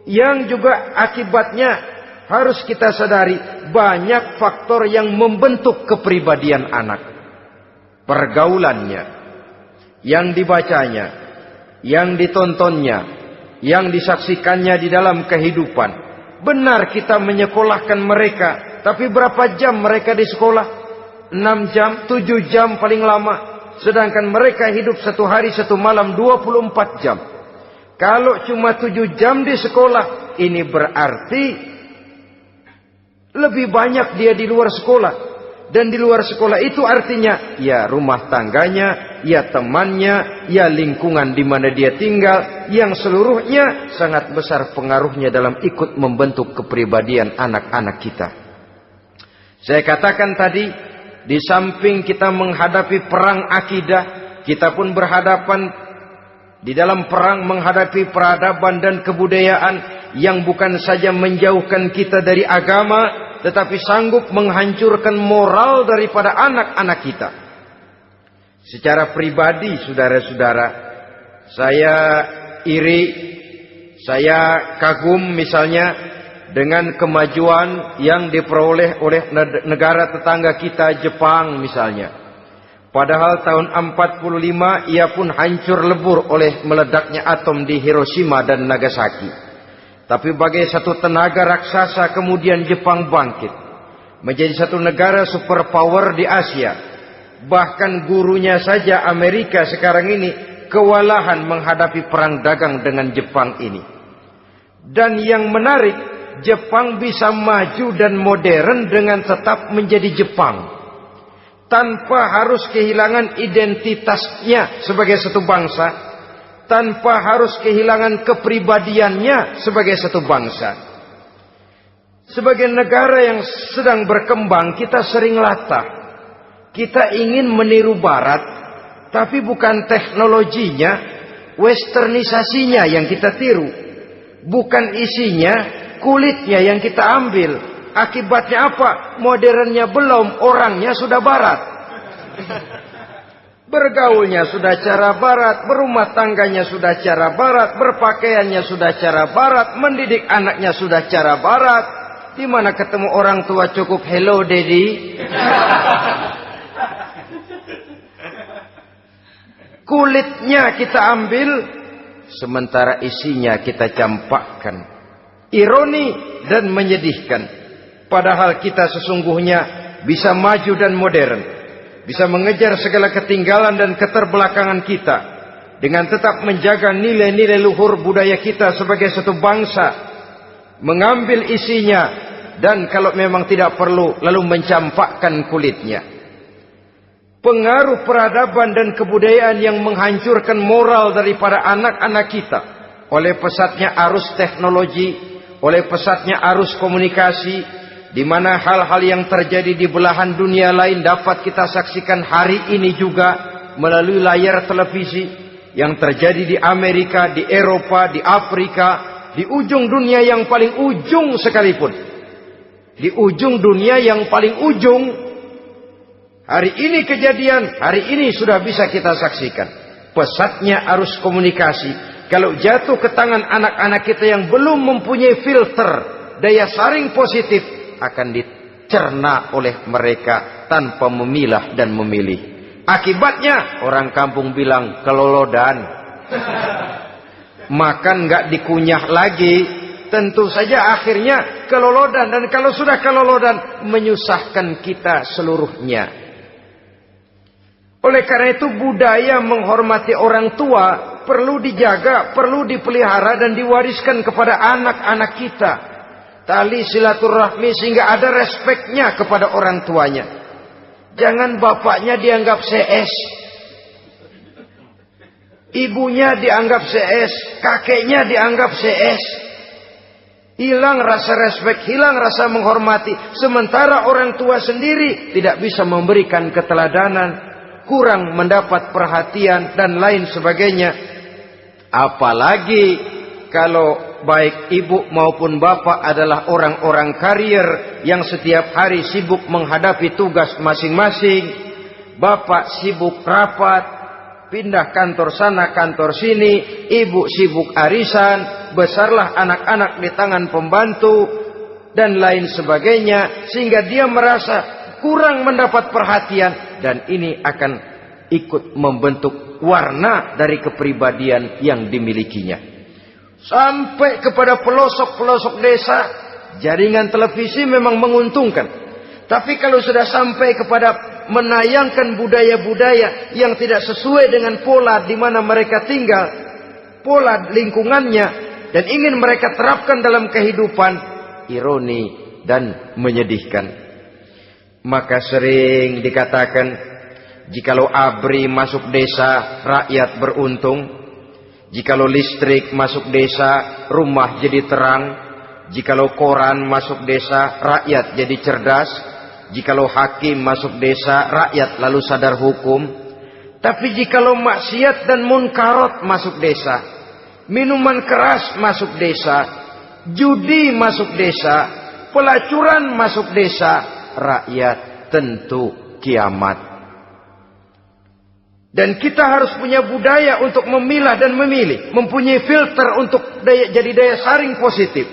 yang juga akibatnya harus kita sadari banyak faktor yang membentuk kepribadian anak. Pergaulannya, yang dibacanya, yang ditontonnya, yang disaksikannya di dalam kehidupan. Benar kita menyekolahkan mereka, tapi berapa jam mereka di sekolah? 6 jam, 7 jam paling lama. Sedangkan mereka hidup 1 hari 1 malam 24 jam. Kalau cuma 7 jam di sekolah, ini berarti lebih banyak dia di luar sekolah. Dan di luar sekolah itu artinya ya rumah tangganya, ya temannya, ya lingkungan di mana dia tinggal, yang seluruhnya sangat besar pengaruhnya dalam ikut membentuk kepribadian anak-anak kita. Saya katakan tadi, di samping kita menghadapi perang akidah, kita pun berhadapan di dalam perang menghadapi peradaban dan kebudayaan yang bukan saja menjauhkan kita dari agama, tetapi sanggup menghancurkan moral daripada anak-anak kita. Secara pribadi, saudara-saudara, saya iri, saya kagum misalnya dengan kemajuan yang diperoleh oleh negara tetangga kita, Jepang misalnya. Padahal tahun 45 ia pun hancur lebur oleh meledaknya atom di Hiroshima dan Nagasaki. Tapi bagai satu tenaga raksasa kemudian Jepang bangkit menjadi satu negara superpower di Asia. Bahkan gurunya saja Amerika sekarang ini kewalahan menghadapi perang dagang dengan Jepang ini. Dan yang menarik, Jepang bisa maju dan modern dengan tetap menjadi Jepang, tanpa harus kehilangan identitasnya sebagai satu bangsa, tanpa harus kehilangan kepribadiannya sebagai satu bangsa. Sebagai negara yang sedang berkembang, kita sering latah. Kita ingin meniru Barat, tapi bukan teknologinya, westernisasinya yang kita tiru. Bukan isinya, kulitnya yang kita ambil. Akibatnya apa? Modernnya belum, orangnya sudah Barat. Bergaulnya sudah cara Barat, berumah tangganya sudah cara Barat, berpakaiannya sudah cara Barat, mendidik anaknya sudah cara Barat. Di mana ketemu orang tua cukup hello daddy. Kulitnya kita ambil, sementara isinya kita campakkan. Ironi dan menyedihkan. Padahal kita sesungguhnya bisa maju dan modern, bisa mengejar segala ketinggalan dan keterbelakangan kita, dengan tetap menjaga nilai-nilai luhur budaya kita sebagai satu bangsa, mengambil isinya, dan kalau memang tidak perlu, lalu mencampakkan kulitnya. Pengaruh peradaban dan kebudayaan yang menghancurkan moral daripada anak-anak kita oleh pesatnya arus teknologi, oleh pesatnya arus komunikasi, di mana hal-hal yang terjadi di belahan dunia lain dapat kita saksikan hari ini juga melalui layar televisi, yang terjadi di Amerika, di Eropa, di Afrika, di ujung dunia yang paling ujung sekalipun. Di ujung dunia yang paling ujung, hari ini kejadian, hari ini sudah bisa kita saksikan. Pesatnya arus komunikasi, kalau jatuh ke tangan anak-anak kita yang belum mempunyai filter, daya saring positif, akan dicerna oleh mereka tanpa memilah dan memilih. Akibatnya orang kampung bilang kelolodan. Makan nggak dikunyah lagi. Tentu saja akhirnya kelolodan. Dan kalau sudah kelolodan, menyusahkan kita seluruhnya. Oleh karena itu budaya menghormati orang tua perlu dijaga, perlu dipelihara dan diwariskan kepada anak-anak kita. Tali silaturahmi sehingga ada respeknya kepada orang tuanya. Jangan bapaknya dianggap CS, ibunya dianggap CS, kakeknya dianggap CS. Hilang rasa respek, hilang rasa menghormati. Sementara orang tua sendiri tidak bisa memberikan keteladanan, kurang mendapat perhatian dan lain sebagainya. Apalagi kalau baik ibu maupun bapak adalah orang-orang karier yang setiap hari sibuk menghadapi tugas masing-masing. Bapak sibuk rapat, pindah kantor sana kantor sini, ibu sibuk arisan, besarlah anak-anak di tangan pembantu dan lain sebagainya, sehingga dia merasa kurang mendapat perhatian, dan ini akan ikut membentuk warna dari kepribadian yang dimilikinya. Sampai kepada pelosok-pelosok desa, jaringan televisi memang menguntungkan. Tapi kalau sudah sampai kepada menayangkan budaya-budaya yang tidak sesuai dengan pola di mana mereka tinggal, pola lingkungannya, dan ingin mereka terapkan dalam kehidupan, ironi dan menyedihkan. Maka sering dikatakan, jikalau ABRI masuk desa, rakyat beruntung. Jikalau listrik masuk desa, rumah jadi terang. Jikalau koran masuk desa, rakyat jadi cerdas. Jikalau hakim masuk desa, rakyat lalu sadar hukum. Tapi jikalau maksiat dan munkarat masuk desa, minuman keras masuk desa, judi masuk desa, pelacuran masuk desa, rakyat tentu kiamat. Dan kita harus punya budaya untuk memilah dan memilih, mempunyai filter untuk jadi daya saring positif.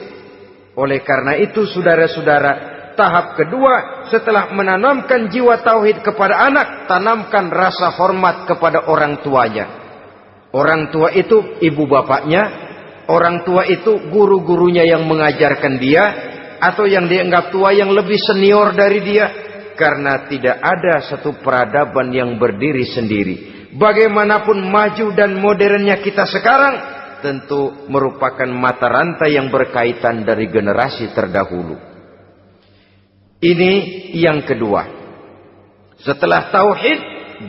Oleh karena itu saudara-saudara, tahap kedua setelah menanamkan jiwa tauhid kepada anak, tanamkan rasa hormat kepada orang tuanya. Orang tua itu ibu bapaknya, orang tua itu guru-gurunya yang mengajarkan dia, atau yang dianggap tua yang lebih senior dari dia. Karena tidak ada satu peradaban yang berdiri sendiri. Bagaimanapun maju dan modernnya kita sekarang, tentu merupakan mata rantai yang berkaitan dari generasi terdahulu. Ini yang kedua. Setelah tauhid,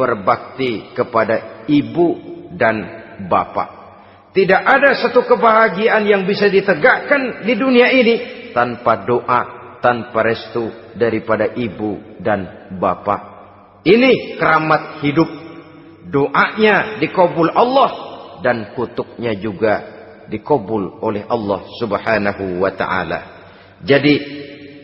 berbakti kepada ibu dan bapak. Tidak ada satu kebahagiaan yang bisa ditegakkan di dunia ini tanpa doa, tanpa restu daripada ibu dan bapak. Ini keramat hidup. Doanya dikabul Allah dan kutuknya juga dikabul oleh Allah Subhanahu wa ta'ala. Jadi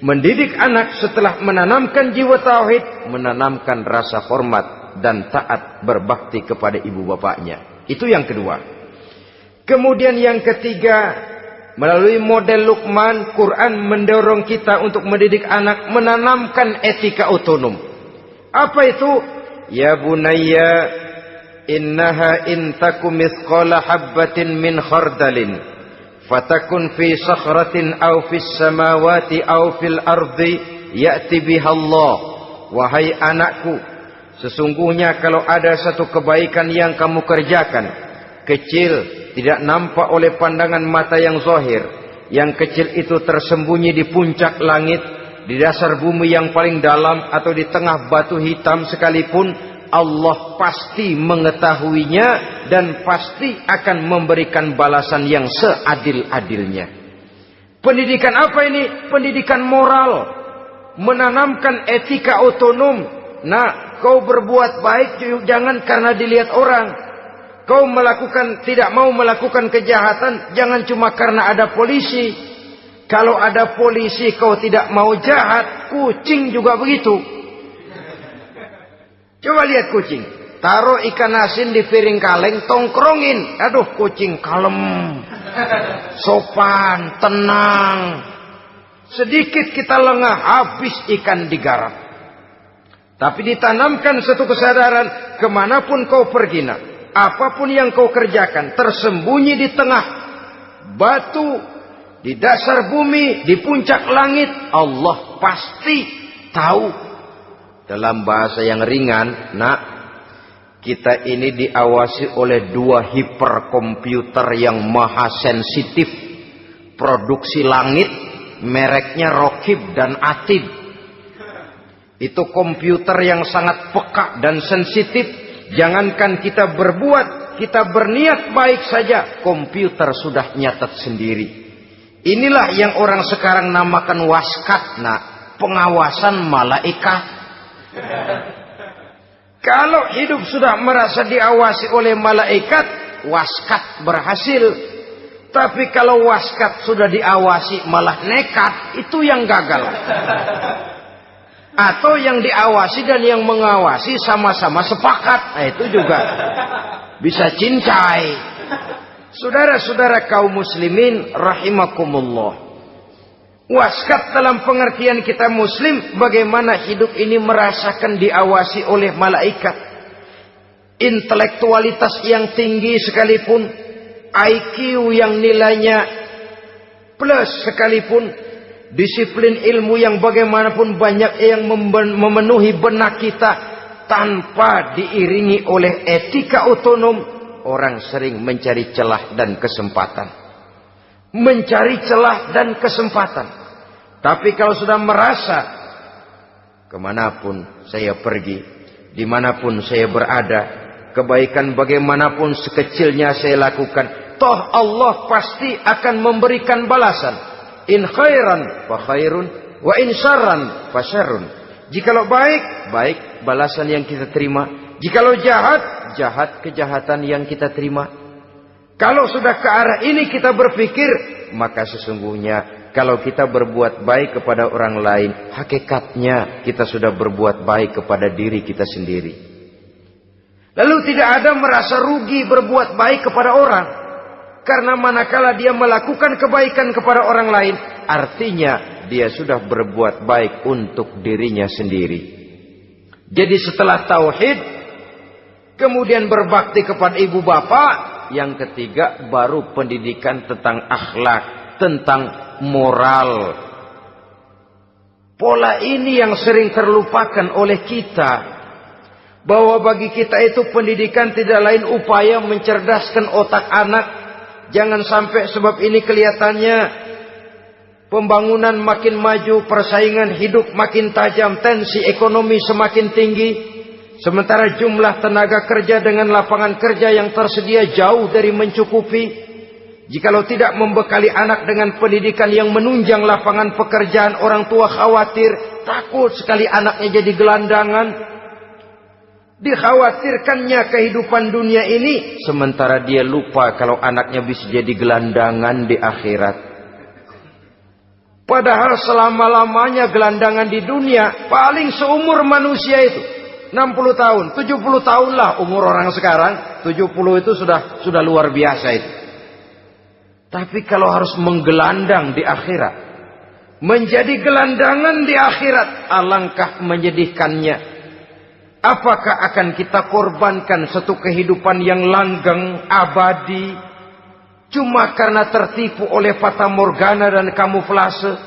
mendidik anak setelah menanamkan jiwa tauhid, menanamkan rasa hormat dan taat berbakti kepada ibu bapaknya. Itu yang kedua. Kemudian yang ketiga, melalui model Luqman, Quran mendorong kita untuk mendidik anak menanamkan etika otonom. Apa itu? Ya bunayya innaha in takum mithqala habbatin min khardalin fatakun fi sakhratin aw fis samawati aw fil ardi ya'ti biha Allah. Wahai anakku, sesungguhnya kalau ada satu kebaikan yang kamu kerjakan, kecil, tidak nampak oleh pandangan mata yang zahir, yang kecil itu tersembunyi di puncak langit, di dasar bumi yang paling dalam, atau di tengah batu hitam sekalipun, Allah pasti mengetahuinya dan pasti akan memberikan balasan yang seadil-adilnya. Pendidikan apa ini? Pendidikan moral. Menanamkan etika otonom. Nah, kau berbuat baik jangan karena dilihat orang. Kau tidak mau melakukan kejahatan jangan cuma karena ada polisi. Kalau ada polisi kau tidak mau jahat, kucing juga begitu. Coba lihat kucing, taruh ikan asin di piring kaleng, tongkrongin. Aduh, kucing kalem, sopan, tenang. Sedikit kita lengah, habis ikan digarap. Tapi ditanamkan satu kesadaran, kemanapun kau pergi, apapun yang kau kerjakan, tersembunyi di tengah batu, di dasar bumi, di puncak langit, Allah pasti tahu. Dalam bahasa yang ringan, Kita ini diawasi oleh 2 hiperkomputer yang maha sensitif. Produksi langit, mereknya Rokib dan Atid. Itu komputer yang sangat peka dan sensitif. Jangankan kita berbuat, kita berniat baik saja, komputer sudah nyatat sendiri. Inilah yang orang sekarang namakan waskat, pengawasan malaikat. Kalau hidup sudah merasa diawasi oleh malaikat, waskat berhasil. Tapi kalau waskat sudah diawasi malah nekat, itu yang gagal. Atau yang diawasi dan yang mengawasi sama-sama sepakat, itu juga bisa cincai. Saudara-saudara kaum muslimin rahimakumullah. Waskat dalam pengertian kita muslim, bagaimana hidup ini merasakan diawasi oleh malaikat. Intelektualitas yang tinggi sekalipun, IQ yang nilainya plus sekalipun, disiplin ilmu yang bagaimanapun banyak yang memenuhi benak kita, tanpa diiringi oleh etika otonom, orang sering mencari celah dan kesempatan. Mencari celah dan kesempatan. Tapi kalau sudah merasa, kemanapun saya pergi, dimanapun saya berada, kebaikan bagaimanapun sekecilnya saya lakukan, toh Allah pasti akan memberikan balasan. In khairan fa khairun, wa in syarran fa syarrun. Jikalau baik, baik balasan yang kita terima. Jikalau jahat, jahat kejahatan yang kita terima. Kalau sudah ke arah ini kita berpikir, maka sesungguhnya kalau kita berbuat baik kepada orang lain, hakikatnya kita sudah berbuat baik kepada diri kita sendiri. Lalu tidak ada merasa rugi berbuat baik kepada orang. Karena manakala dia melakukan kebaikan kepada orang lain, artinya dia sudah berbuat baik untuk dirinya sendiri. Jadi setelah tauhid, kemudian berbakti kepada ibu bapak, yang ketiga baru pendidikan tentang akhlak, tentang moral. Pola ini yang sering terlupakan oleh kita, bahwa bagi kita itu pendidikan tidak lain upaya mencerdaskan otak anak. Jangan sampai sebab ini kelihatannya pembangunan makin maju, persaingan hidup makin tajam, tensi ekonomi semakin tinggi, sementara jumlah tenaga kerja dengan lapangan kerja yang tersedia jauh dari mencukupi. Jikalau tidak membekali anak dengan pendidikan yang menunjang lapangan pekerjaan, orang tua khawatir, takut sekali anaknya jadi gelandangan. Dikhawatirkannya kehidupan dunia ini, sementara dia lupa kalau anaknya bisa jadi gelandangan di akhirat. Padahal selama-lamanya gelandangan di dunia, paling seumur manusia itu 60 tahun, 70 tahun lah umur orang sekarang. 70 itu sudah luar biasa itu. Tapi kalau harus menggelandang di akhirat, menjadi gelandangan di akhirat, alangkah menyedihkannya. Apakah akan kita korbankan satu kehidupan yang langgeng, abadi, cuma karena tertipu oleh fata morgana dan kamuflase?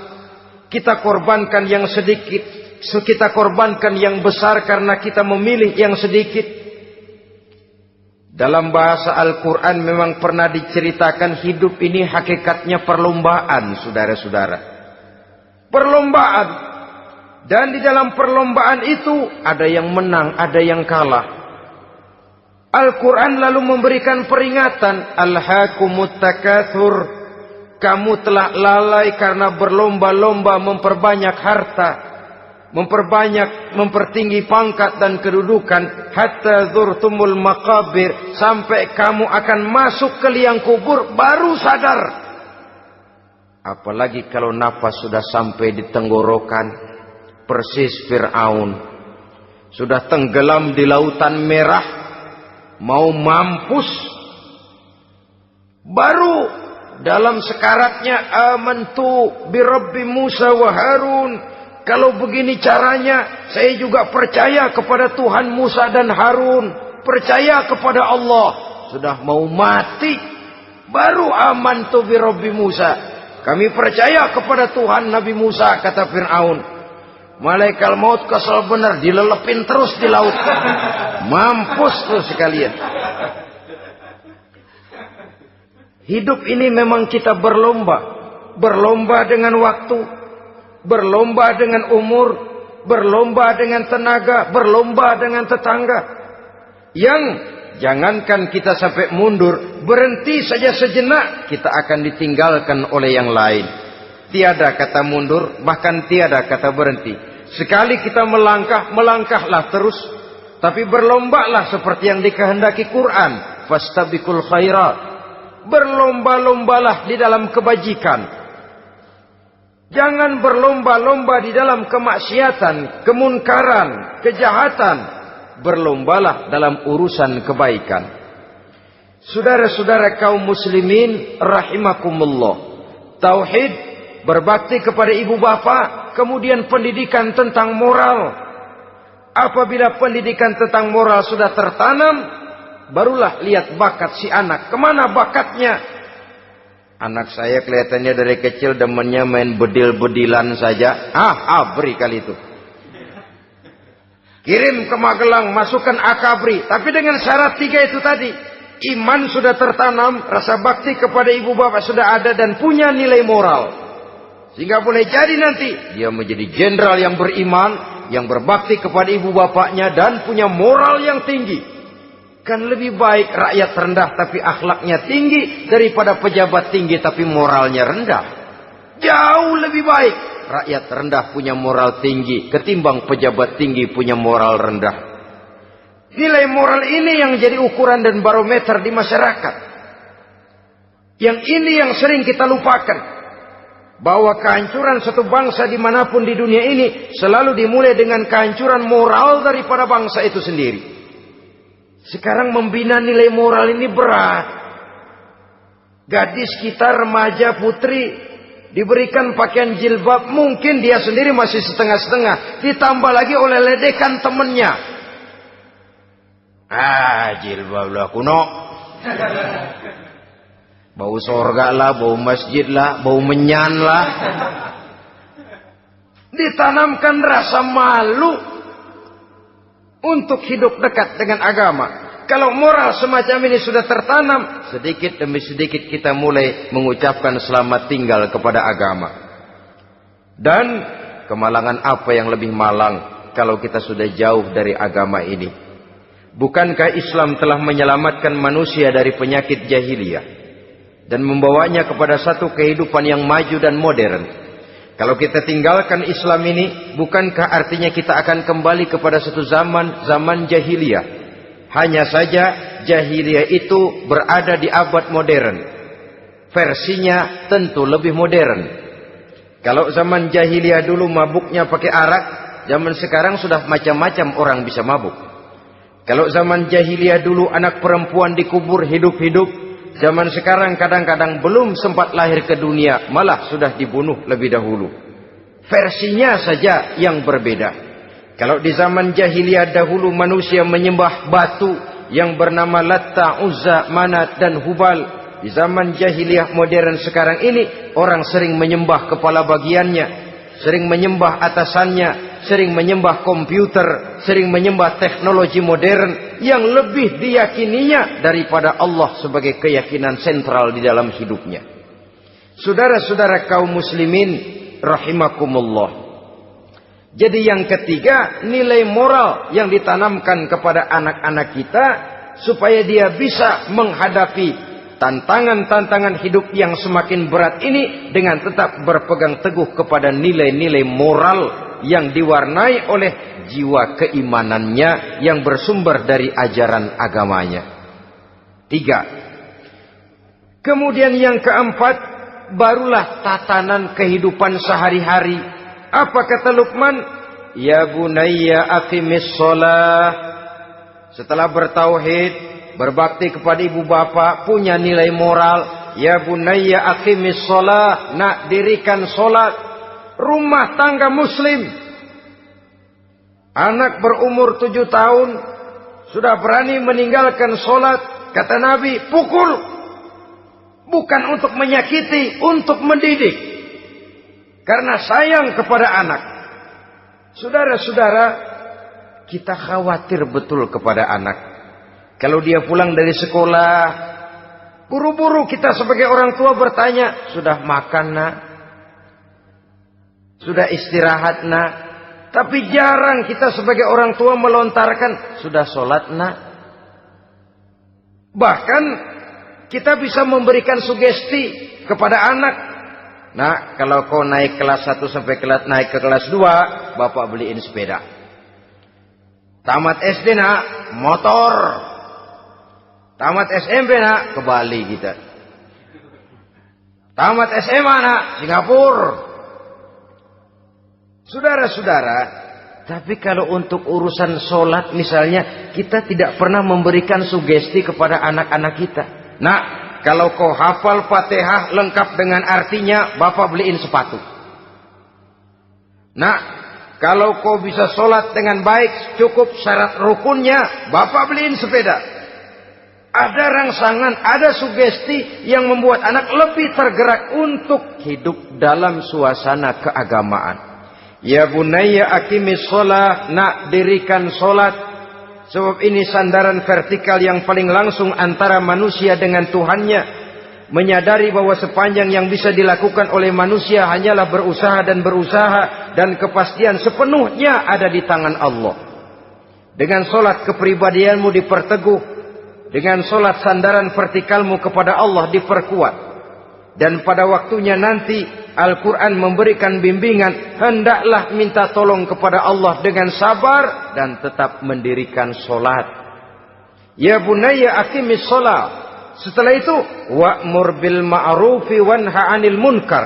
Kita korbankan yang sedikit, kita korbankan yang besar karena kita memilih yang sedikit. Dalam bahasa Al-Quran memang pernah diceritakan hidup ini hakikatnya perlombaan, saudara-saudara. Perlombaan. Dan di dalam perlombaan itu ada yang menang, ada yang kalah. Al-Quran lalu memberikan peringatan, Alhaakumut takatsur, kamu telah lalai karena berlomba-lomba memperbanyak harta, mempertinggi pangkat dan kedudukan, hatta zurtumul maqabir, sampai kamu akan masuk ke liang kubur baru sadar. Apalagi kalau nafas sudah sampai di tenggorokan. Persis Fir'aun sudah tenggelam di lautan merah, mau mampus, baru dalam sekaratnya amantu bi Rabbi Musa wa Harun. Kalau begini caranya, saya juga percaya kepada Tuhan Musa dan Harun, percaya kepada Allah. Sudah mau mati, baru amantu bi Rabbi Musa, kami percaya kepada Tuhan Nabi Musa, kata Fir'aun. Malaikat maut kesel bener, dilelepin terus di laut. Mampus tuh sekalian. Hidup ini memang kita berlomba. Berlomba dengan waktu, berlomba dengan umur, berlomba dengan tenaga, berlomba dengan tetangga. Yang jangankan kita sampai mundur, berhenti saja sejenak, kita akan ditinggalkan oleh yang lain. Tiada kata mundur, bahkan tiada kata berhenti. Sekali kita melangkah, melangkahlah terus. Tapi berlombalah seperti yang dikehendaki Quran. Fastabiqul khairat. Berlomba-lombalah di dalam kebajikan. Jangan berlomba-lomba di dalam kemaksiatan, kemunkaran, kejahatan. Berlombalah dalam urusan kebaikan. Saudara-saudara kaum muslimin rahimakumullah. Tauhid, berbakti kepada ibu bapa, kemudian pendidikan tentang moral. Apabila pendidikan tentang moral sudah tertanam, barulah lihat bakat si anak. Kemana bakatnya? Anak saya kelihatannya dari kecil demennya main bedil-bedilan saja. Abri kali itu. Kirim ke Magelang, masukkan akabri. Tapi dengan syarat 3 itu tadi. Iman sudah tertanam, rasa bakti kepada ibu bapak sudah ada, dan punya nilai moral. Sehingga boleh jadi nanti dia menjadi jenderal yang beriman, yang berbakti kepada ibu bapaknya, dan punya moral yang tinggi. Kan lebih baik rakyat rendah tapi akhlaknya tinggi daripada pejabat tinggi tapi moralnya rendah. Jauh lebih baik rakyat rendah punya moral tinggi ketimbang pejabat tinggi punya moral rendah. Nilai moral ini yang jadi ukuran dan barometer di masyarakat. Yang ini yang sering kita lupakan. Bahwa kehancuran satu bangsa dimanapun di dunia ini selalu dimulai dengan kehancuran moral daripada bangsa itu sendiri. Sekarang membina nilai moral ini berat. Gadis kita, remaja, putri, diberikan pakaian jilbab, mungkin dia sendiri masih setengah-setengah. Ditambah lagi oleh ledekan temennya. Jilbab lah kuno. Bau sorga lah, bau masjid lah, bau menyan lah. Ditanamkan rasa malu untuk hidup dekat dengan agama. Kalau moral semacam ini sudah tertanam, sedikit demi sedikit kita mulai mengucapkan selamat tinggal kepada agama. Dan kemalangan apa yang lebih malang kalau kita sudah jauh dari agama ini? Bukankah Islam telah menyelamatkan manusia dari penyakit jahiliyah dan membawanya kepada satu kehidupan yang maju dan modern? Kalau kita tinggalkan Islam ini, bukankah artinya kita akan kembali kepada satu zaman jahiliyah? Hanya saja jahiliyah itu berada di abad modern. Versinya tentu lebih modern. Kalau zaman jahiliyah dulu mabuknya pakai arak, zaman sekarang sudah macam-macam orang bisa mabuk. Kalau zaman jahiliyah dulu anak perempuan dikubur hidup-hidup, zaman sekarang kadang-kadang belum sempat lahir ke dunia, malah sudah dibunuh lebih dahulu. Versinya saja yang berbeda. Kalau di zaman jahiliyah dahulu manusia menyembah batu yang bernama Latta, Uzza, Manat dan Hubal. Di zaman jahiliyah modern sekarang ini, orang sering menyembah kepala bagiannya, sering menyembah atasannya, sering menyembah komputer, sering menyembah teknologi modern yang lebih diyakininya daripada Allah sebagai keyakinan sentral di dalam hidupnya. Saudara-saudara kaum muslimin rahimakumullah. Jadi yang ketiga, nilai moral yang ditanamkan kepada anak-anak kita supaya dia bisa menghadapi tantangan-tantangan hidup yang semakin berat ini dengan tetap berpegang teguh kepada nilai-nilai moral yang diwarnai oleh jiwa keimanannya yang bersumber dari ajaran agamanya. 3. Kemudian yang keempat, barulah tatanan kehidupan sehari-hari. Apa kata Luqman? Ya bunayya aqimis shalah. Setelah bertauhid, berbakti kepada ibu bapa, punya nilai moral. Ya bunayya aqimis shalah. Nak, dirikan solat. Rumah tangga muslim. Anak berumur 7 tahun sudah berani meninggalkan solat. Kata Nabi, pukul. Bukan untuk menyakiti, untuk mendidik. Karena sayang kepada anak. Saudara-saudara, kita khawatir betul kepada anak. Kalau dia pulang dari sekolah, buru-buru kita sebagai orang tua bertanya, sudah makan nak? Sudah istirahat nak? Tapi jarang kita sebagai orang tua melontarkan, sudah sholat nak? Bahkan kita bisa memberikan sugesti kepada anak. Nah, kalau kau naik kelas 1 sampai naik ke kelas 2, bapak beliin sepeda. Tamat SD nak, motor. Tamat SMP nak, ke Bali kita. Tamat SMA nak, Singapura. Saudara-saudara, tapi kalau untuk urusan sholat misalnya, kita tidak pernah memberikan sugesti kepada anak-anak kita. Nah, kalau kau hafal Fatihah lengkap dengan artinya, bapak beliin sepatu. Nah, kalau kau bisa sholat dengan baik, cukup syarat rukunnya, bapak beliin sepeda. Ada rangsangan, ada sugesti yang membuat anak lebih tergerak untuk hidup dalam suasana keagamaan. Ya bunayya aqimis shalah, nak dirikan sholat. Sebab ini sandaran vertikal yang paling langsung antara manusia dengan Tuhannya. Menyadari bahwa sepanjang yang bisa dilakukan oleh manusia hanyalah berusaha dan berusaha. Dan kepastian sepenuhnya ada di tangan Allah. Dengan sholat kepribadianmu diperteguh. Dengan sholat sandaran vertikalmu kepada Allah diperkuat. Dan pada waktunya nanti Al-Quran memberikan bimbingan, hendaklah minta tolong kepada Allah dengan sabar dan tetap mendirikan sholat. Ya bunayya aqimis sholat. Setelah itu, wa'mur bil ma'rufi wanha 'anil munkar.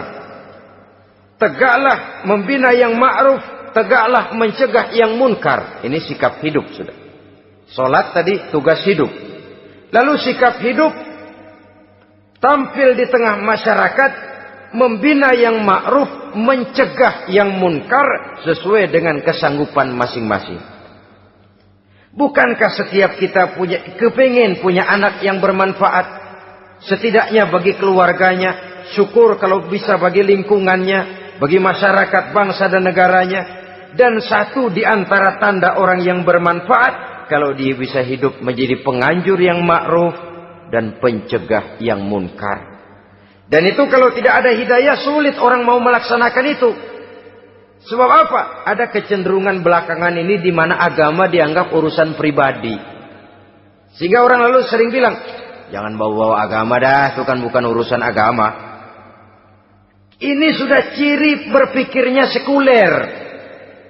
Tegaklah membina yang ma'ruf, tegaklah mencegah yang munkar. Ini sikap hidup sudah. Sholat tadi tugas hidup. Lalu sikap hidup tampil di tengah masyarakat, membina yang ma'ruf, mencegah yang munkar sesuai dengan kesanggupan masing-masing. Bukankah setiap kita kepingin punya anak yang bermanfaat, setidaknya bagi keluarganya, syukur kalau bisa bagi lingkungannya, bagi masyarakat, bangsa dan negaranya. Dan satu di antara tanda orang yang bermanfaat, kalau dia bisa hidup menjadi penganjur yang ma'ruf dan pencegah yang munkar. Dan itu kalau tidak ada hidayah, sulit orang mau melaksanakan itu. Sebab apa? Ada kecenderungan belakangan ini di mana agama dianggap urusan pribadi. Sehingga orang lalu sering bilang, jangan bawa-bawa agama dah, itu kan bukan urusan agama. Ini sudah ciri berpikirnya sekuler.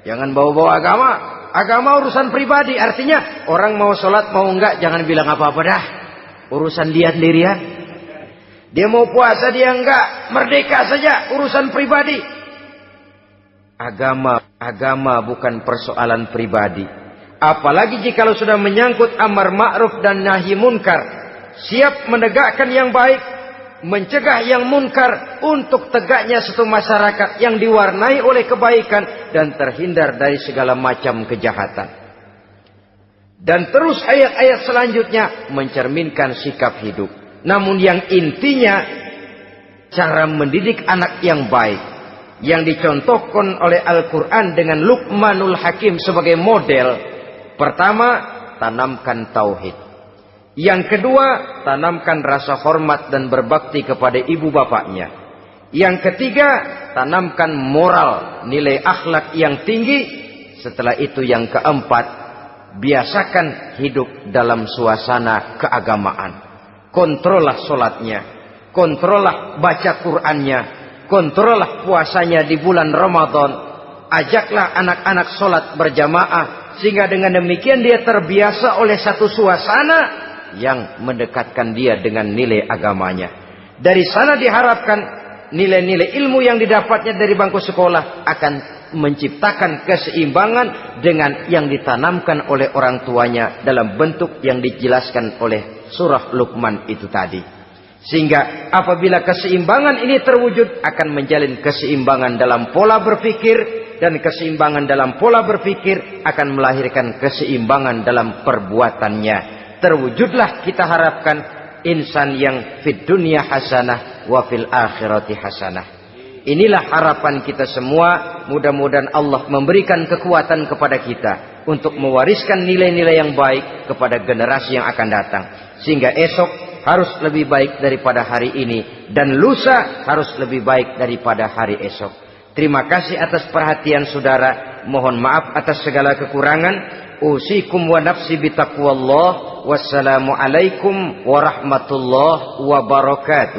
Jangan bawa-bawa agama. Agama urusan pribadi. Artinya orang mau sholat mau enggak, jangan bilang apa-apa dah. Urusan dia sendirian. Dia mau puasa dia enggak, merdeka saja, urusan pribadi. Agama bukan persoalan pribadi. Apalagi jika sudah menyangkut amar ma'ruf dan nahi munkar. Siap menegakkan yang baik, mencegah yang munkar untuk tegaknya satu masyarakat yang diwarnai oleh kebaikan dan terhindar dari segala macam kejahatan. Dan terus ayat-ayat selanjutnya mencerminkan sikap hidup. Namun yang intinya cara mendidik anak yang baik yang dicontohkan oleh Al-Quran dengan Luqmanul Hakim sebagai model. Pertama, tanamkan tauhid. Yang kedua, tanamkan rasa hormat dan berbakti kepada ibu bapaknya. Yang ketiga, tanamkan moral, nilai akhlak yang tinggi. Setelah itu yang keempat, biasakan hidup dalam suasana keagamaan. Kontrollah sholatnya, kontrollah baca Qur'annya, kontrollah puasanya di bulan Ramadan. Ajaklah anak-anak sholat berjamaah, sehingga dengan demikian dia terbiasa oleh satu suasana yang mendekatkan dia dengan nilai agamanya. Dari sana diharapkan nilai-nilai ilmu yang didapatnya dari bangku sekolah akan menciptakan keseimbangan dengan yang ditanamkan oleh orang tuanya dalam bentuk yang dijelaskan oleh surah Luqman itu tadi. Sehingga apabila keseimbangan ini terwujud, akan menjalin keseimbangan dalam pola berpikir, dan keseimbangan dalam pola berpikir akan melahirkan keseimbangan dalam perbuatannya. Terwujudlah kita harapkan insan yang fid dunya hasanah wa fil akhirati hasanah. Inilah harapan kita semua. Mudah-mudahan Allah memberikan kekuatan kepada kita untuk mewariskan nilai-nilai yang baik kepada generasi yang akan datang. Sehingga esok harus lebih baik daripada hari ini. Dan lusa harus lebih baik daripada hari esok. Terima kasih atas perhatian saudara. Mohon maaf atas segala kekurangan. Usikum wa nafsi bitaqwallah. Wassalamualaikum warahmatullahi wabarakatuh.